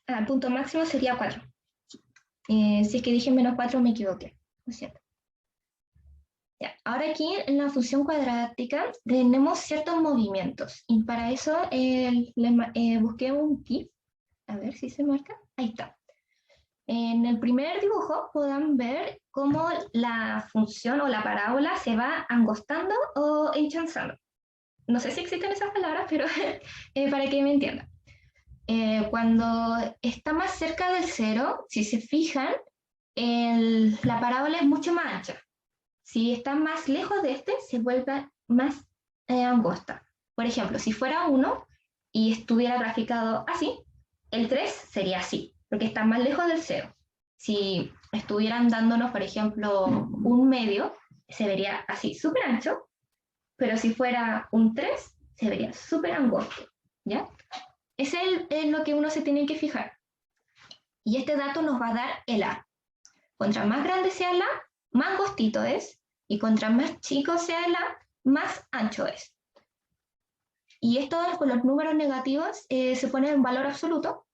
El punto máximo sería 4. Si es que dije menos 4 me equivoqué, ¿no es cierto? Ya. Ahora aquí en la función cuadrática tenemos ciertos movimientos y para eso busqué un GIF, a ver si se marca, ahí está. En el primer dibujo podrán ver cómo la función o la parábola se va angostando o enchanzando. No sé si existen esas palabras, pero para que me entiendan. Cuando está más cerca del 0, si se fijan, la parábola es mucho más ancha. Si está más lejos de se vuelve más angosta. Por ejemplo, si fuera 1 y estuviera graficado así, el 3 sería así, porque está más lejos del 0. Si estuvieran dándonos, por ejemplo, un medio, se vería así, súper ancho, pero si fuera un 3, se vería súper angosto, ¿ya? Ese es lo que uno se tiene que fijar. Y este dato nos va a dar el A. Contra más grande sea el A, más angostito es, y contra más chico sea el A, más ancho es. Y esto con los números negativos se pone en valor absoluto,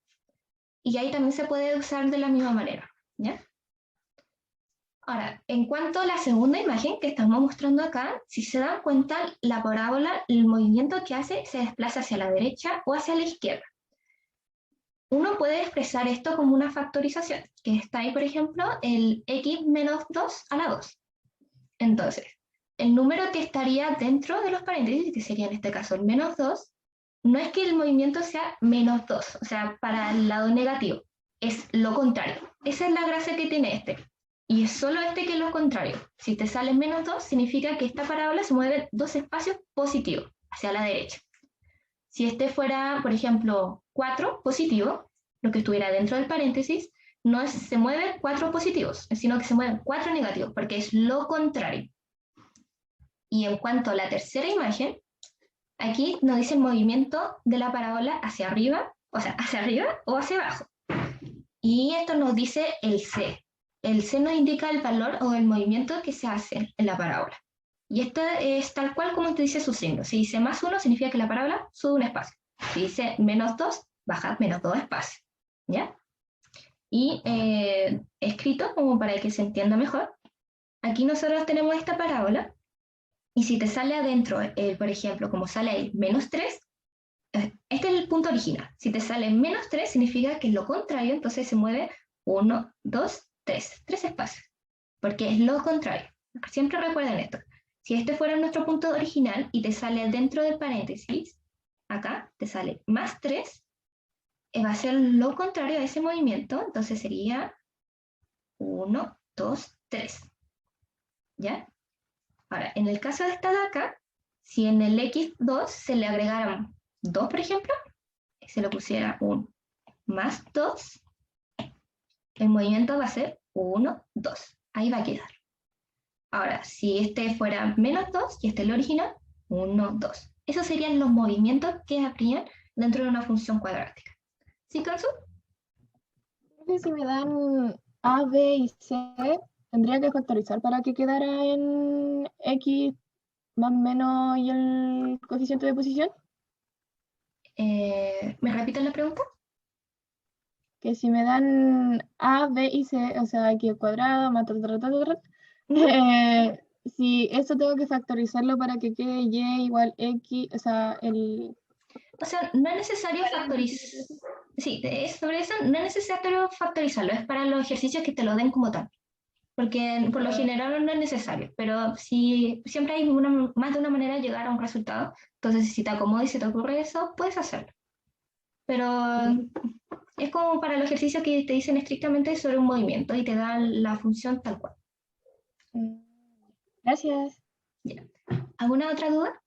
y ahí también se puede usar de la misma manera, ¿ya? Ahora, en cuanto a la segunda imagen que estamos mostrando acá, si se dan cuenta, la parábola, el movimiento que hace se desplaza hacia la derecha o hacia la izquierda. Uno puede expresar esto como una factorización, que está ahí, por ejemplo, el x menos 2 a la 2. Entonces, el número que estaría dentro de los paréntesis, que sería en este caso el menos 2, no es que el movimiento sea menos 2, o sea, para el lado negativo, es lo contrario. Esa es la gracia que tiene este. Y es solo que es lo contrario. Si te sale menos 2, significa que esta parábola se mueve 2 espacios positivos, hacia la derecha. Si fuera, por ejemplo, 4 positivo, lo que estuviera dentro del paréntesis, no se mueven 4 positivos, sino que se mueven 4 negativos, porque es lo contrario. Y en cuanto a la tercera imagen, aquí nos dice el movimiento de la parábola hacia arriba, o sea, hacia arriba o hacia abajo. Y esto nos dice el C. El C nos indica el valor o el movimiento que se hace en la parábola. Y esto es tal cual como te dice su signo. Si dice más 1, significa que la parábola sube un espacio. Si dice menos 2, baja menos 2 espacios. ¿Ya? Y escrito como para que se entienda mejor. Aquí nosotros tenemos esta parábola. Y si te sale adentro, por ejemplo, como sale ahí, menos 3, este es el punto original. Si te sale menos 3, significa que es lo contrario, entonces se mueve 1, 2, 3. 3 espacios. Porque es lo contrario. Siempre recuerden esto. Si fuera nuestro punto original y te sale dentro del paréntesis, acá te sale más 3, va a ser lo contrario a ese movimiento, entonces sería 1, 2, 3. ¿Ya? Ahora, en el caso de esta de acá, si en el x2 se le agregaran 2, por ejemplo, se le pusiera un más 2, el movimiento va a ser 1, 2. Ahí va a quedar. Ahora, si fuera menos 2 y el original, 1, 2. Esos serían los movimientos que habrían dentro de una función cuadrática. ¿Sí, Kansu? Creo que si me dan A, B y C, tendría que factorizar para que quedara en X más menos y el coeficiente de posición. ¿Me repites la pregunta? Que si me dan A, B y C, o sea, X al cuadrado, más si eso tengo que factorizarlo para que quede Y igual X, o sea, O sea, no es necesario factorizar. Sí, sobre eso no es necesario factorizarlo, es para los ejercicios que te lo den como tal. Porque por lo general no es necesario, pero si siempre hay más de una manera de llegar a un resultado, entonces si te acomoda y se te ocurre eso, puedes hacerlo. Pero es como para los ejercicios que te dicen estrictamente sobre un movimiento y te dan la función tal cual. Gracias. Ya. ¿Alguna otra duda?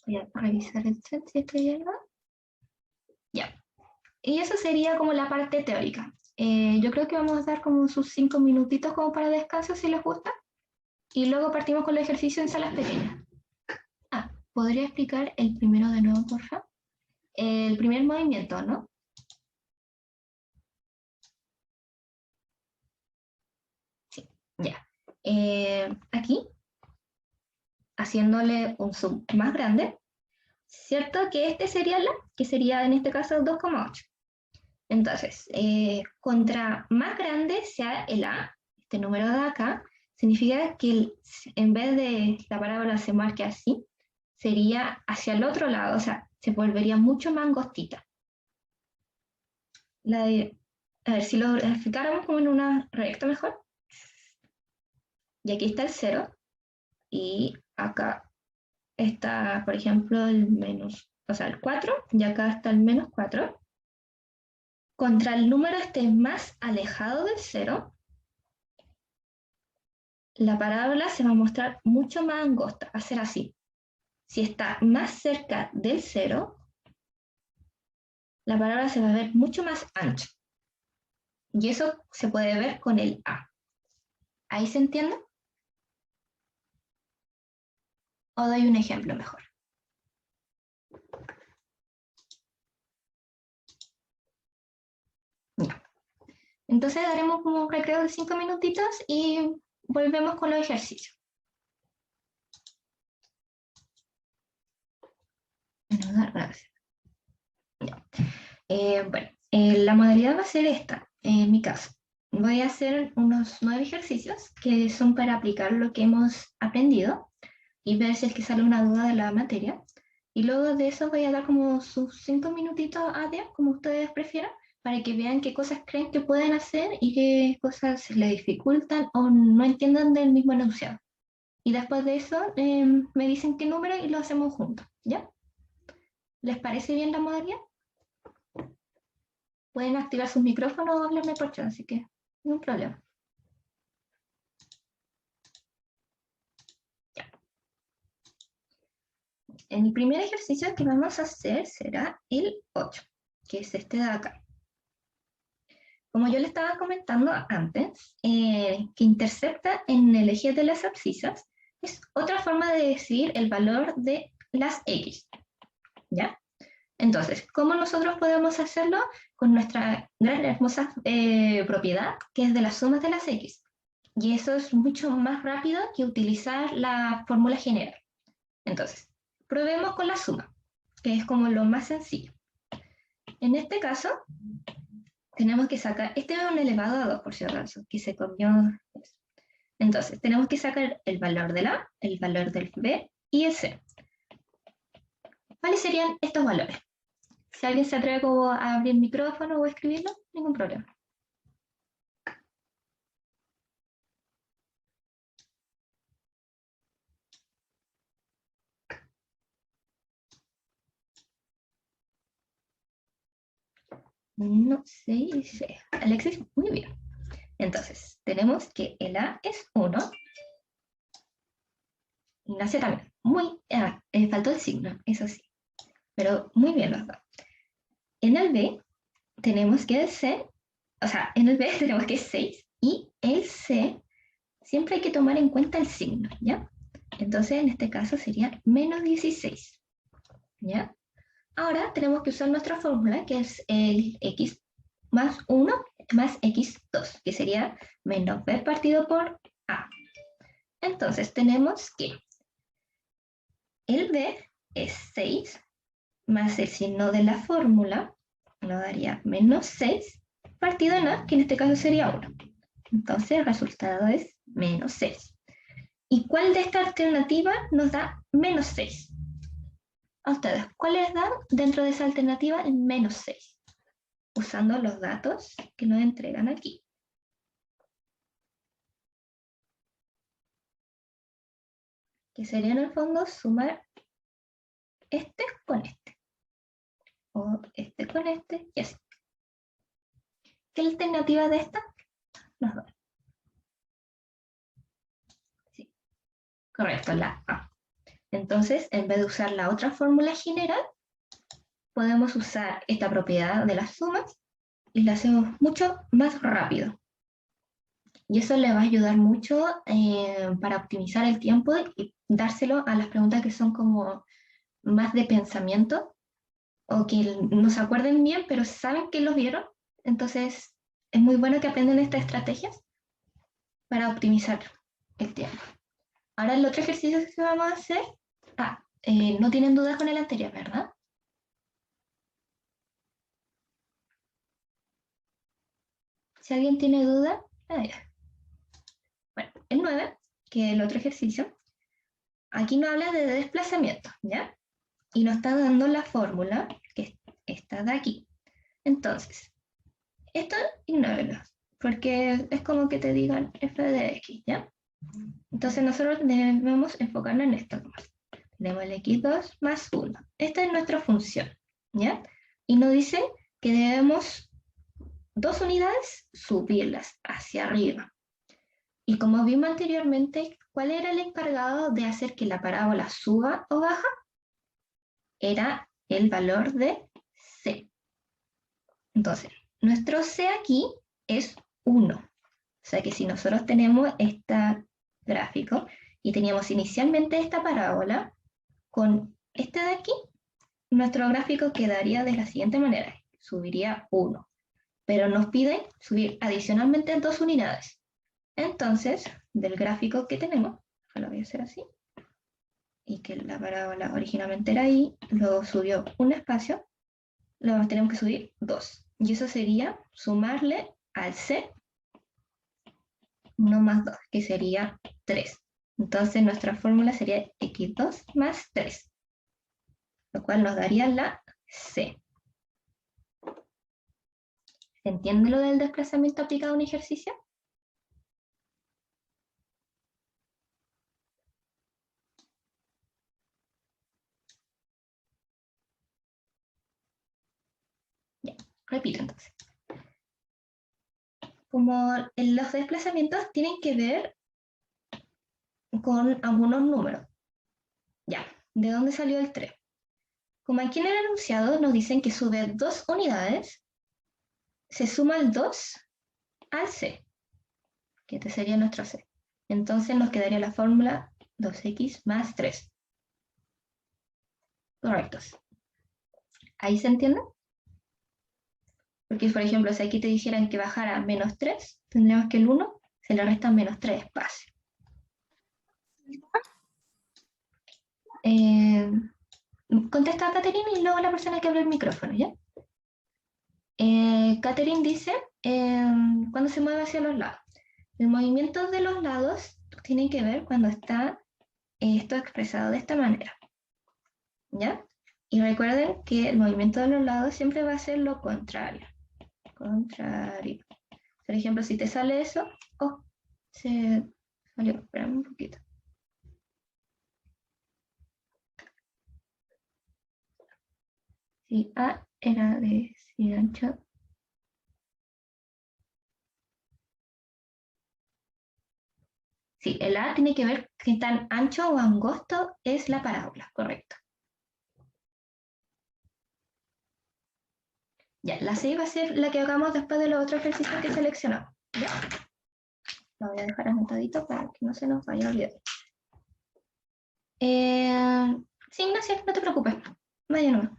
Voy a revisar el chat si estoy algo. Ya. Y eso sería como la parte teórica. Yo creo que vamos a dar como sus 5 minutitos como para descanso si les gusta. Y luego partimos con el ejercicio en salas pequeñas. Ah, ¿podría explicar el primero de nuevo, por favor? El primer movimiento, ¿no? Sí, ya. Aquí, haciéndole un zoom más grande, ¿cierto? Que este sería que sería en este caso 2,8. Entonces, contra más grande sea el A, este número de acá, significa que en vez de la parábola se marque así, sería hacia el otro lado, o sea, se volvería mucho más angostita. A ver, si lo graficáramos como en una recta mejor. Y aquí está el 0, y acá está, por ejemplo, el menos, o sea, el 4, y acá está el menos 4. Contra el número esté más alejado del 0, la parábola se va a mostrar mucho más angosta, va a ser así. Si está más cerca del 0, la parábola se va a ver mucho más ancha. Y eso se puede ver con el A. ¿Ahí se entiende? O doy un ejemplo mejor. Ya. Entonces daremos como un recreo de 5 minutitos y volvemos con los ejercicios. Gracias. La modalidad va a ser esta, en mi caso. Voy a hacer unos 9 ejercicios que son para aplicar lo que hemos aprendido y ver si es que sale una duda de la materia. Y luego de eso voy a dar como sus 5 minutitos a día, como ustedes prefieran, para que vean qué cosas creen que pueden hacer y qué cosas les dificultan o no entiendan del mismo enunciado. Y después de eso me dicen qué número y lo hacemos juntos, ¿ya? ¿Les parece bien la modalidad? Pueden activar sus micrófonos o hablarme por chat, así que no hay problema. El primer ejercicio que vamos a hacer será el 8, que es este de acá. Como yo le estaba comentando antes, que intercepta en el eje de las abscisas, es otra forma de decir el valor de las X, ¿ya? Entonces, ¿cómo nosotros podemos hacerlo? Con nuestra gran hermosa propiedad, que es de las sumas de las X. Y eso es mucho más rápido que utilizar la fórmula general. Entonces, probemos con la suma, que es como lo más sencillo. En este caso, tenemos que sacar, este es un elevado a 2, por si acaso, que se comió. Entonces, tenemos que sacar el valor del A, el valor del B y el C. ¿Cuáles serían estos valores? Si alguien se atreve a abrir el micrófono o a escribirlo, ningún problema. No sé, Alexis, muy bien. Entonces, tenemos que el A es 1. Y la C también. Faltó el signo, eso sí. Pero muy bien los dos. En el B tenemos que el C, o sea, en el B tenemos que es 6 y el C siempre hay que tomar en cuenta el signo, ¿ya? Entonces, en este caso sería menos 16, ¿ya? Ahora tenemos que usar nuestra fórmula, que es el x más 1 más x2, que sería menos b partido por a. Entonces, tenemos que el b es 6, más el signo de la fórmula, nos daría menos 6, partido en a, que en este caso sería 1. Entonces, el resultado es menos 6. ¿Y cuál de esta alternativa nos da menos 6? A ustedes, ¿cuál les da dentro de esa alternativa el menos 6? Usando los datos que nos entregan aquí. Que sería en el fondo sumar este con este. O este con este y así. ¿Qué alternativa de esta nos da? Sí, correcto, la A. Entonces, en vez de usar la otra fórmula general, podemos usar esta propiedad de las sumas y la hacemos mucho más rápido. Y eso le va a ayudar mucho para optimizar el tiempo y dárselo a las preguntas que son como más de pensamiento o que no se acuerden bien, pero saben que los vieron. Entonces, es muy bueno que aprendan estas estrategias para optimizar el tiempo. Ahora el otro ejercicio que vamos a hacer, no tienen dudas con el anterior, ¿verdad? Si alguien tiene duda, bueno, el 9, que es el otro ejercicio, aquí nos habla de desplazamiento, ¿ya? Y nos está dando la fórmula, que está de aquí. Entonces, esto ignóralo, porque es como que te digan f de x, ¿ya? Entonces nosotros debemos enfocarnos en esto. Tenemos el x2 más 1. Esta es nuestra función, ¿ya? Y nos dice que debemos 2 unidades subirlas hacia arriba. Y como vimos anteriormente, ¿cuál era el encargado de hacer que la parábola suba o baja? Era el valor de c. Entonces, nuestro c aquí es 1. O sea que si nosotros tenemos este gráfico y teníamos inicialmente esta parábola, con este de aquí, nuestro gráfico quedaría de la siguiente manera. Subiría 1. Pero nos pide subir adicionalmente 2 unidades. Entonces, del gráfico que tenemos, lo voy a hacer así, y que la parábola originalmente era ahí, luego subió un espacio, luego tenemos que subir 2. Y eso sería sumarle al c 1 más 2, que sería 3. Entonces nuestra fórmula sería x2 más 3, lo cual nos daría la c. ¿Se entiende lo del desplazamiento aplicado a un ejercicio? Ya, repito entonces. Como los desplazamientos tienen que ver con algunos números. Ya, ¿de dónde salió el 3? Como aquí en el enunciado nos dicen que sube 2 unidades, se suma el 2 al c, que este sería nuestro c. Entonces nos quedaría la fórmula 2x más 3. Correctos. ¿Ahí se entiende? Porque, por ejemplo, si aquí te dijeran que bajara menos 3, tendríamos que el 1 se le resta menos 3 espacio. Contesta a Catherine y luego la persona que abre el micrófono, ¿ya? Catherine dice, cuando se mueve hacia los lados. El movimiento de los lados tiene que ver cuando está esto expresado de esta manera, ¿ya? Y recuerden que el movimiento de los lados siempre va a ser lo contrario. Contrario. Por ejemplo, si te sale eso, se salió, espérame un poquito. Si A era de sin ancho, sí, el A tiene que ver qué tan ancho o angosto es la parábola, correcto. Ya, la C va a ser la que hagamos después de los otros ejercicios que seleccionamos. ¿Ya? Lo voy a dejar anotadito para que no se nos vaya a olvidar. Sí, Ignacio, no te preocupes. Vaya nomás.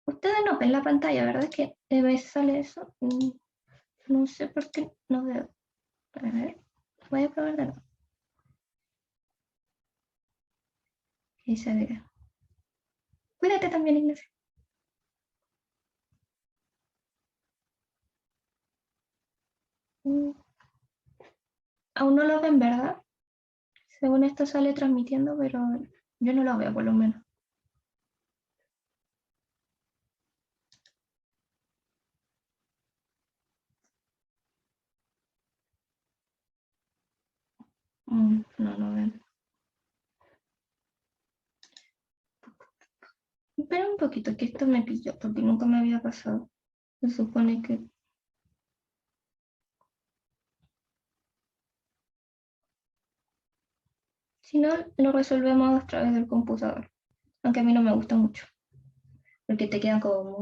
Ustedes no ven la pantalla, ¿verdad? Que a veces sale eso. No sé por qué no veo. A ver, voy a probar de nuevo. Y se ve. Cuídate también, Ignacio. Aún no lo ven, ¿verdad? Según esto sale transmitiendo, pero yo no lo veo por lo menos. No, no ven. Espera un poquito, que esto me pilló, porque nunca me había pasado. Se supone que... Si no, lo resolvemos a través del computador. Aunque a mí no me gusta mucho. Porque te queda como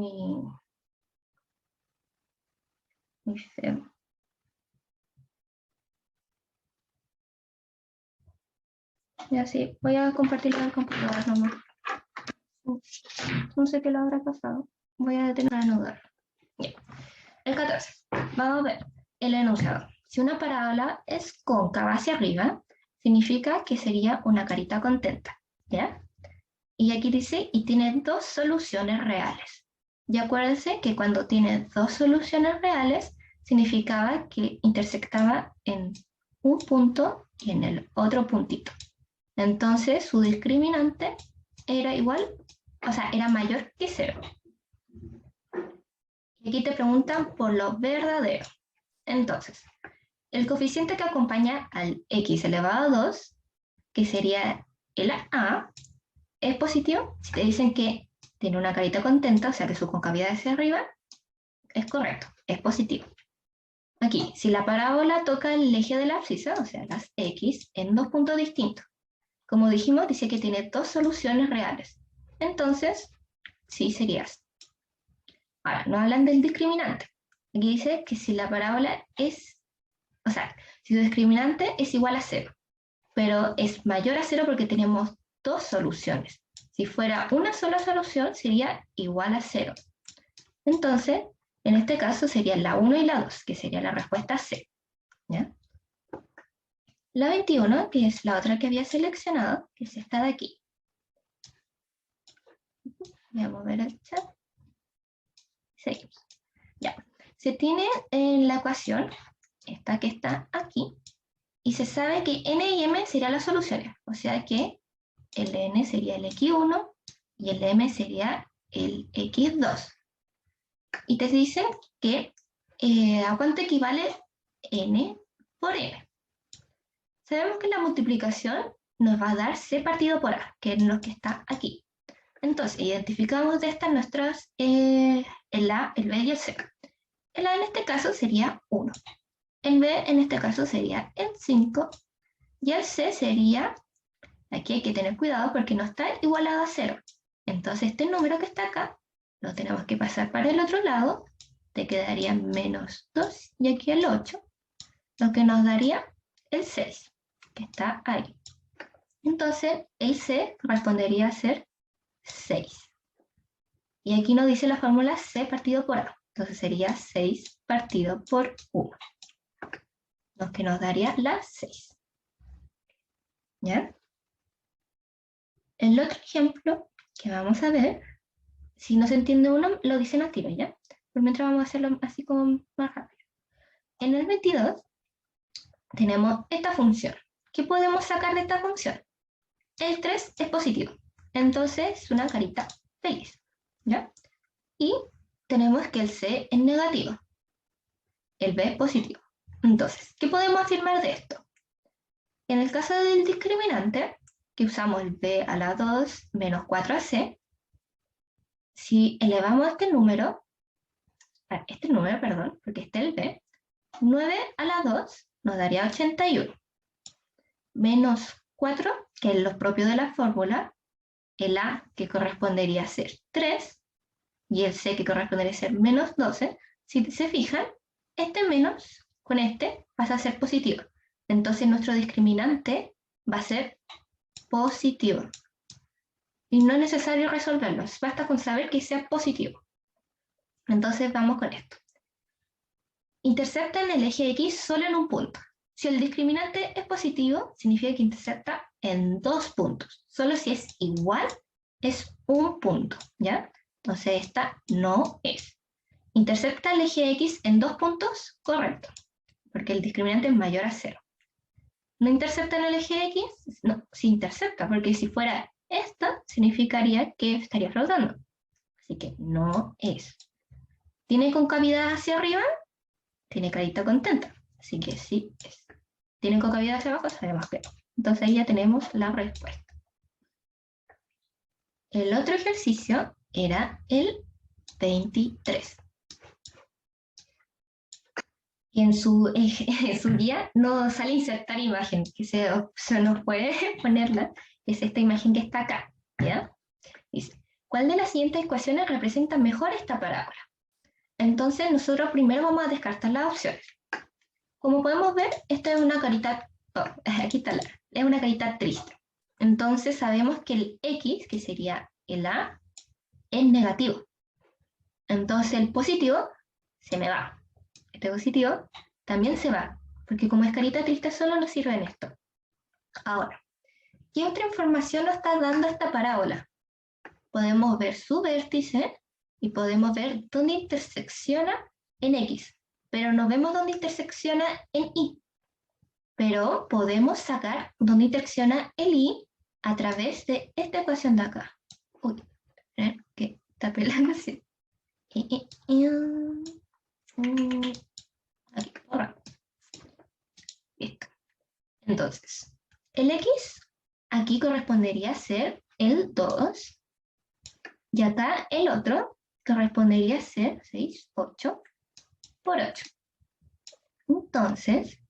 muy feo. Ya sí, voy a compartirlo en el computador nomás. No sé qué le habrá pasado. Voy a detener a anudar. Bien. El 14. Vamos a ver el enunciado. Si una parábola es cóncava hacia arriba, significa que sería una carita contenta. ¿Ya? Y aquí dice, y tiene dos soluciones reales. Y acuérdense que cuando tiene dos soluciones reales, significaba que intersectaba en un punto y en el otro puntito. Entonces, su discriminante era igual, o sea, era mayor que 0. Y aquí te preguntan por lo verdadero. Entonces, el coeficiente que acompaña al x elevado a 2, que sería el a, es positivo. Si te dicen que tiene una carita contenta, o sea que su concavidad hacia arriba, es correcto, es positivo. Aquí, si la parábola toca el eje de la abscisa, o sea, las x, en dos puntos distintos, como dijimos, dice que tiene dos soluciones reales. Entonces, sí serías. Ahora, no hablan del discriminante. Aquí dice que si la parábola es, o sea, si su discriminante es igual a 0, pero es mayor a 0 porque tenemos dos soluciones. Si fuera una sola solución, sería igual a 0. Entonces, en este caso sería la 1 y la 2, que sería la respuesta C. ¿Ya? La 21, que es la otra que había seleccionado, que es esta de aquí. Voy a mover el chat. Seguimos. Ya. Se tiene en la ecuación, esta que está aquí, y se sabe que n y m serían las soluciones. O sea que el n sería el x1 y el m sería el x2. Y te dicen que ¿a cuánto equivale n por n? Sabemos que la multiplicación nos va a dar c partido por a, que es lo que está aquí. Entonces, identificamos de estas nuestras, el a, el b y el c. El a en este caso sería 1. El b en este caso sería el 5. Y el c sería, aquí hay que tener cuidado porque no está igualado a 0. Entonces este número que está acá, lo tenemos que pasar para el otro lado. Te quedaría menos 2 y aquí el 8. Lo que nos daría el 6, que está ahí. Entonces el c correspondería a ser 6. Y aquí nos dice la fórmula c partido por a. Entonces sería 6 partido por 1. Lo que nos daría la 6. ¿Ya? El otro ejemplo que vamos a ver, si no se entiende uno, lo dicen a tiro, ¿ya? Por mientras vamos a hacerlo así como más rápido. En el 22 tenemos esta función. ¿Qué podemos sacar de esta función? El 3 es positivo. Entonces es una carita feliz. ¿Ya? Y tenemos que el c es negativo. El b es positivo. Entonces, ¿qué podemos afirmar de esto? En el caso del discriminante, que usamos el b a la 2 menos 4ac, si elevamos este número, perdón, porque este es el b, 9 a la 2 nos daría 81. Menos 4, que es lo propio de la fórmula, el a que correspondería a ser 3, y el c que correspondería a ser menos 12, si se fijan, este menos con este pasa a ser positivo. Entonces nuestro discriminante va a ser positivo. Y no es necesario resolverlo, basta con saber que sea positivo. Entonces vamos con esto. Intercepta en el eje X solo en un punto. Si el discriminante es positivo, significa que intercepta en 2 puntos. Solo si es igual, es un punto, ¿ya? Entonces esta no es. ¿Intercepta el eje X en 2 puntos? Correcto, porque el discriminante es mayor a 0. ¿No intercepta en el eje X? No, sí intercepta, porque si fuera esta, significaría que estaría flotando. Así que no es. ¿Tiene concavidad hacia arriba? Tiene carita contenta, así que sí es. ¿Tiene concavidad hacia abajo? Sabemos que no. Entonces ahí ya tenemos la respuesta. El otro ejercicio era el 23. Y en su guía no sale insertar imagen, que se nos puede ponerla, es esta imagen que está acá, ¿ya? Dice, ¿cuál de las siguientes ecuaciones representa mejor esta parábola? Entonces nosotros primero vamos a descartar las opciones. Como podemos ver, esta es una carita, aquí está es una carita triste. Entonces sabemos que el X, que sería el A, es negativo. Entonces el positivo se me va. Este positivo también se va, porque como es carita triste solo nos sirve en esto. Ahora, ¿qué otra información nos está dando esta parábola? Podemos ver su vértice y podemos ver dónde intersecciona en X, pero no vemos dónde intersecciona en Y. Pero podemos sacar dónde intersecciona el Y a través de esta ecuación de acá. Uy, que está pelando así. Aquí, correcto. Listo. Entonces, el X aquí correspondería a ser el 2. Y acá el otro correspondería a ser 6, 8 por 8. Entonces,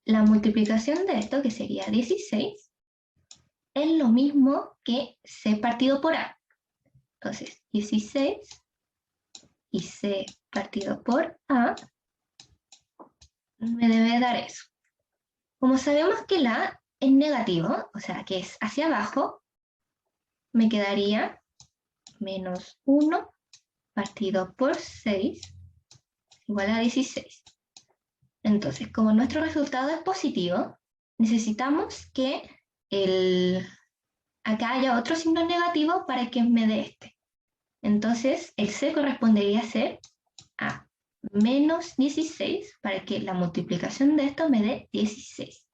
la multiplicación de esto, que sería 16, es lo mismo que C partido por A. Entonces, 16 y C partido por A me debe dar eso. Como sabemos que la A es negativo, o sea, que es hacia abajo, me quedaría menos 1 partido por 6 igual a 16. Entonces, como nuestro resultado es positivo, necesitamos que acá haya otro signo negativo para que me dé este. Entonces, el C correspondería a ser a menos 16 para que la multiplicación de esto me dé 16.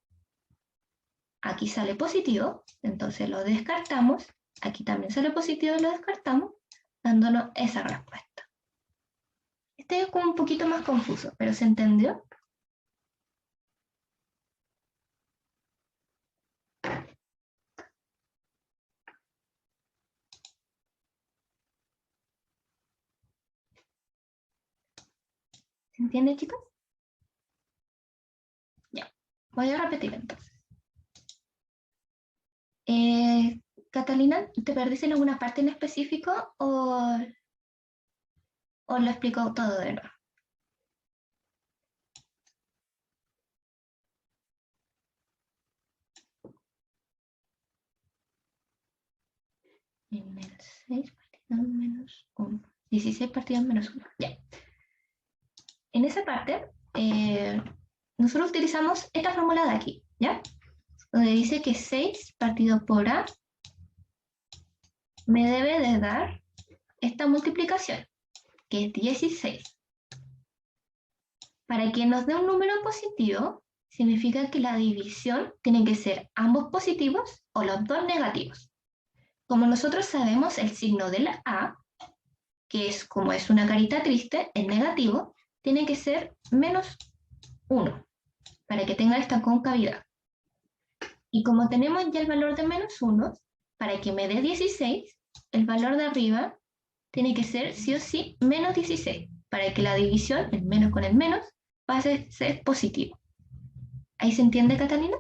Aquí sale positivo, entonces lo descartamos. Aquí también sale positivo y lo descartamos, dándonos esa respuesta. Este es como un poquito más confuso, pero ¿se entendió? ¿Se entiende, chicos? Ya, voy a repetir entonces. Catalina, ¿te perdiste en alguna parte en específico o lo explico todo de nuevo? En el 6 partido menos 1. 16 partido menos 1. Ya. En esa parte, nosotros utilizamos esta fórmula de aquí, ¿ya? Donde dice que 6 partido por A me debe de dar esta multiplicación, que es 16. Para que nos dé un número positivo, significa que la división tiene que ser ambos positivos o los dos negativos. Como nosotros sabemos, el signo de la A, que es como es una carita triste, es negativo, tiene que ser menos 1, para que tenga esta concavidad. Y como tenemos ya el valor de menos 1, para que me dé 16, el valor de arriba tiene que ser sí o sí menos 16, para que la división, el menos con el menos, pase a ser positivo. ¿Ahí se entiende, Catalina?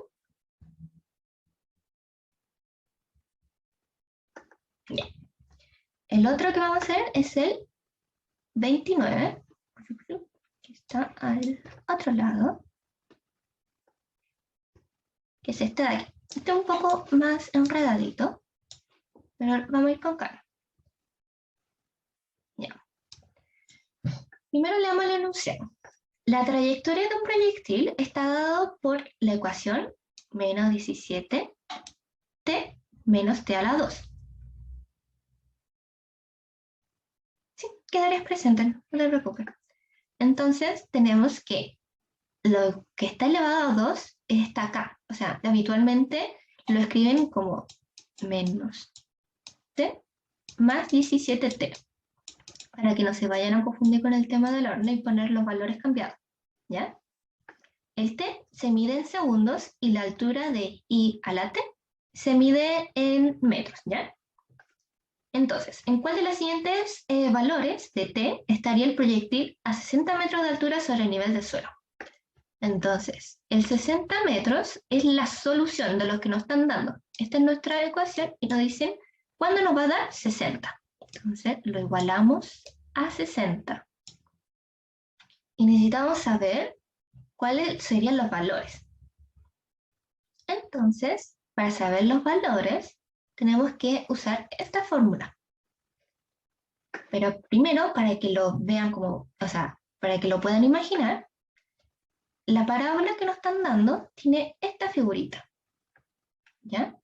Bien. El otro que vamos a hacer es el 29. que está al otro lado, que es este de aquí. Este es un poco más enredadito, pero vamos a ir con calma. Ya. Primero leamos el enunciado. La trayectoria de un proyectil está dado por la ecuación menos 17t menos t a la 2. Sí, quedarías presente, no te preocupes. Entonces tenemos que lo que está elevado a 2 está acá. O sea, habitualmente lo escriben como menos t más 17t, para que no se vayan a confundir con el tema del horno y poner los valores cambiados, ¿ya? El t se mide en segundos y la altura de I a la t se mide en metros, ¿ya? Entonces, ¿en cuál de los siguientes valores de t estaría el proyectil a 60 metros de altura sobre el nivel del suelo? Entonces, el 60 metros es la solución de lo que nos están dando. Esta es nuestra ecuación y nos dicen cuándo nos va a dar 60. Entonces, lo igualamos a 60. Y necesitamos saber cuáles serían los valores. Entonces, para saber los valores, tenemos que usar esta fórmula. Pero primero, para que lo vean como, o sea, para que lo puedan imaginar, la parábola que nos están dando tiene esta figurita, ¿ya?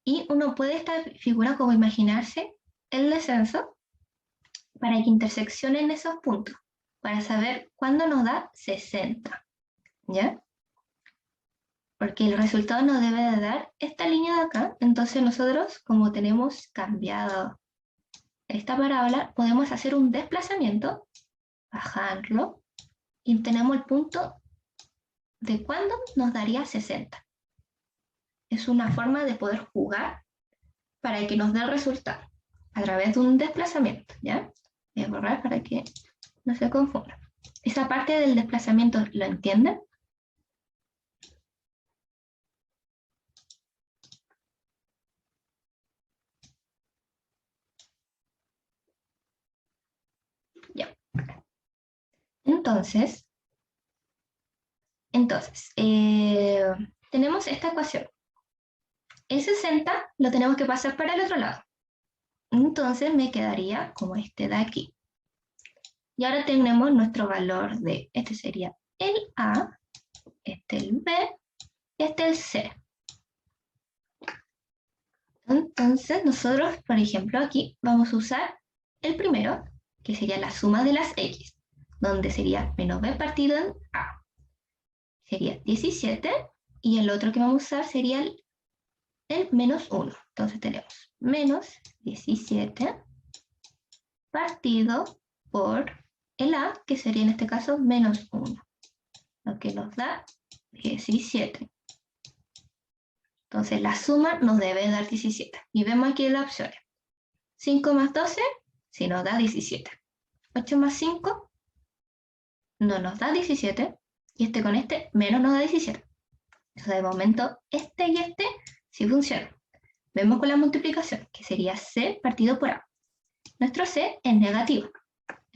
Y uno puede esta figura como imaginarse el descenso para que interseccionen esos puntos, para saber cuándo nos da 60, ¿ya? Porque el resultado nos debe de dar esta línea de acá. Entonces nosotros, como tenemos cambiado esta parábola, podemos hacer un desplazamiento, bajarlo, y tenemos el punto de cuándo nos daría 60. Es una forma de poder jugar para que nos dé el resultado a través de un desplazamiento, ¿ya? Voy a borrar para que no se confunda. Esa parte del desplazamiento, ¿lo entienden? Ya. Entonces, tenemos esta ecuación. El 60 lo tenemos que pasar para el otro lado. Entonces me quedaría como este de aquí. Y ahora tenemos nuestro valor de, este sería el A, este el B, este el C. Entonces nosotros, por ejemplo, aquí vamos a usar el primero, que sería la suma de las X, donde sería menos B partido en A. Sería 17, y el otro que vamos a usar sería el menos 1. Entonces tenemos menos 17 partido por el A, que sería en este caso menos 1, lo que nos da 17. Entonces la suma nos debe dar 17. Y vemos aquí las opciones. 5 más 12, sí nos da 17. 8 más 5, no nos da 17. Y este con este, menos nos da 17. Entonces de momento, este y este sí funcionan. Vemos con la multiplicación, que sería C partido por A. Nuestro C es negativo.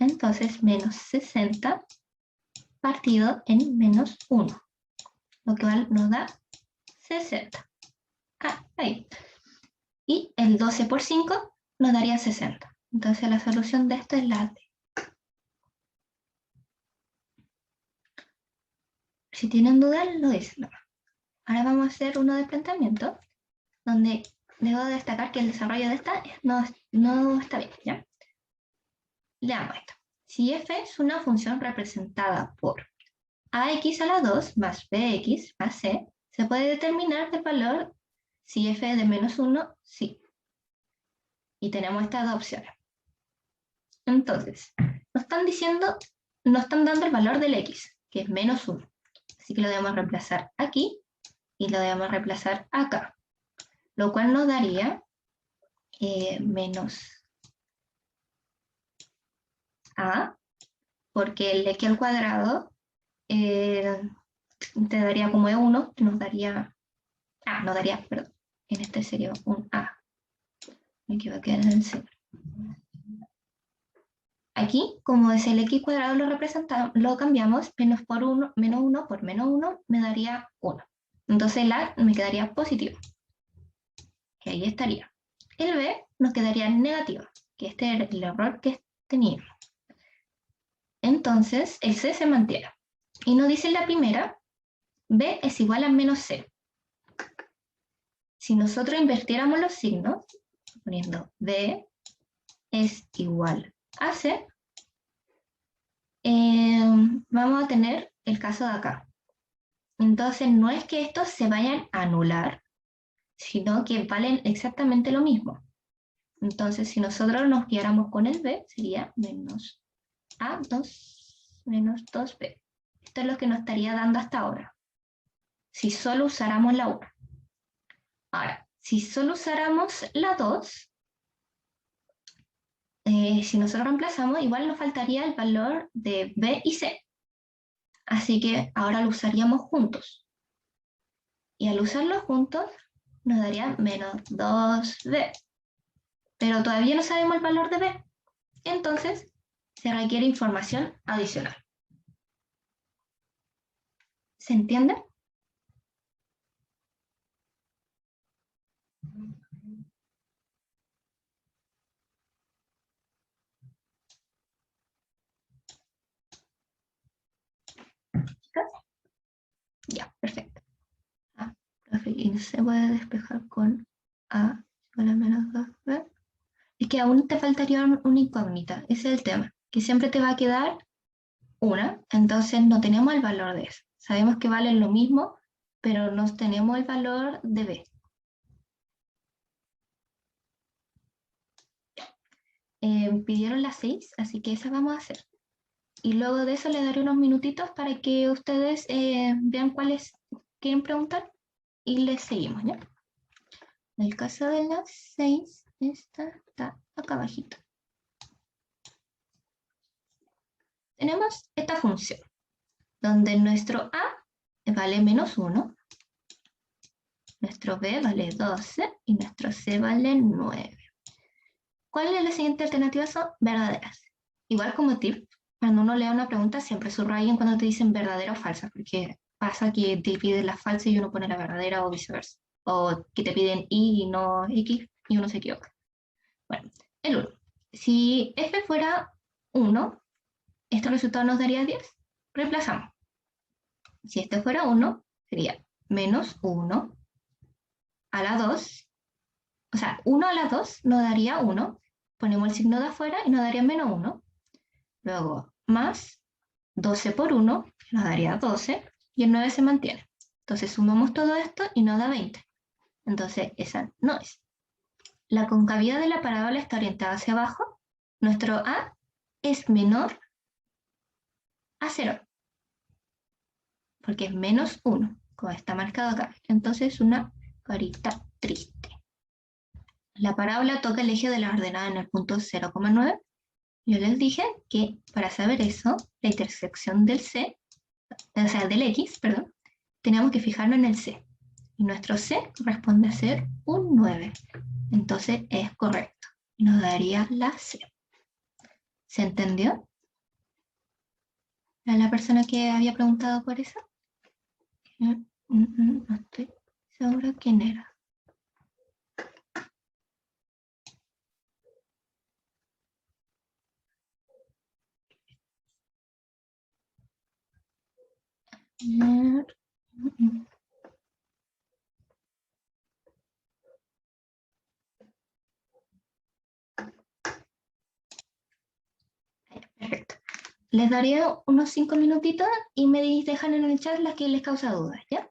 Entonces, menos 60 partido en menos 1. Lo que nos da 60. Ah, ahí. Y el 12 por 5 nos daría 60. Entonces la solución de esto es la D. Si tienen dudas, lo dicen. Ahora vamos a hacer uno de planteamiento, donde debo destacar que el desarrollo de esta no está bien, ¿ya? Leamos esto. Si f es una función representada por ax a la 2 más bx más c, se puede determinar el valor si f es de menos 1, sí. Y tenemos estas dos opciones. Entonces, nos están dando el valor del x, que es menos 1. Así que lo debemos reemplazar aquí y lo debemos reemplazar acá. Lo cual nos daría menos a, porque el x al cuadrado te daría como E1, nos daría, perdón, en este sería un A. Me equivoqué en el C. Aquí, como es el x cuadrado, lo cambiamos, menos por 1, menos 1 por menos 1 me daría 1. Entonces el A me quedaría positivo, que ahí estaría. El B nos quedaría negativo, que este era el error que teníamos. Entonces el C se mantiene. Y nos dice en la primera, B es igual a menos C. Si nosotros invirtiéramos los signos, poniendo B es igual a C, vamos a tener el caso de acá. Entonces no es que estos se vayan a anular, sino que valen exactamente lo mismo. Entonces si nosotros nos guiáramos con el B, sería menos A2 menos 2B. Esto es lo que nos estaría dando hasta ahora, si solo usáramos la 1. Ahora, si solo usáramos la 2, si nosotros reemplazamos, igual nos faltaría el valor de B y C. Así que ahora lo usaríamos juntos. Y al usarlos juntos, nos daría menos 2B. Pero todavía no sabemos el valor de B. Entonces, se requiere información adicional. ¿Se entiende? Ya, perfecto. Y no se puede despejar con A igual a menos 2B. Es que aún te faltaría una incógnita. Ese es el tema. Que siempre te va a quedar una. Entonces no tenemos el valor de eso. Sabemos que valen lo mismo, pero no tenemos el valor de B. Pidieron las 6, así que esa vamos a hacer. Y luego de eso les daré unos minutitos para que ustedes vean cuáles quieren preguntar y les seguimos, ¿ya? En el caso de las 6, esta está acá abajito. Tenemos esta función, donde nuestro A vale menos 1, nuestro B vale 12 y nuestro C vale 9. ¿Cuáles de las siguientes alternativas son verdaderas? Igual como tip, cuando uno lea una pregunta, siempre subrayen cuando te dicen verdadera o falsa, porque pasa que te piden la falsa y uno pone la verdadera o viceversa. O que te piden Y y no X y uno se equivoca. Bueno, el 1. Si F fuera 1, este resultado nos daría 10. Reemplazamos. Si este fuera 1, sería menos 1 a la 2. O sea, 1 a la 2 nos daría 1. Ponemos el signo de afuera y nos daría menos 1. Luego, más 12 por 1, nos daría 12. Y el 9 se mantiene. Entonces sumamos todo esto y nos da 20. Entonces esa no es. La concavidad de la parábola está orientada hacia abajo. Nuestro A es menor a 0. Porque es menos 1, como está marcado acá. Entonces es una carita triste. La parábola toca el eje de la ordenada en el punto 0,9. Yo les dije que para saber eso, la intersección del C, o sea, del X, perdón, teníamos que fijarnos en el C. Y nuestro C corresponde a ser un 9. Entonces es correcto. Nos daría la C. ¿Se entendió? ¿Era la persona que había preguntado por eso? No estoy segura quién era. Perfecto. Les daría unos 5 minutitos y me dejan en el chat las que les causa dudas, ¿ya?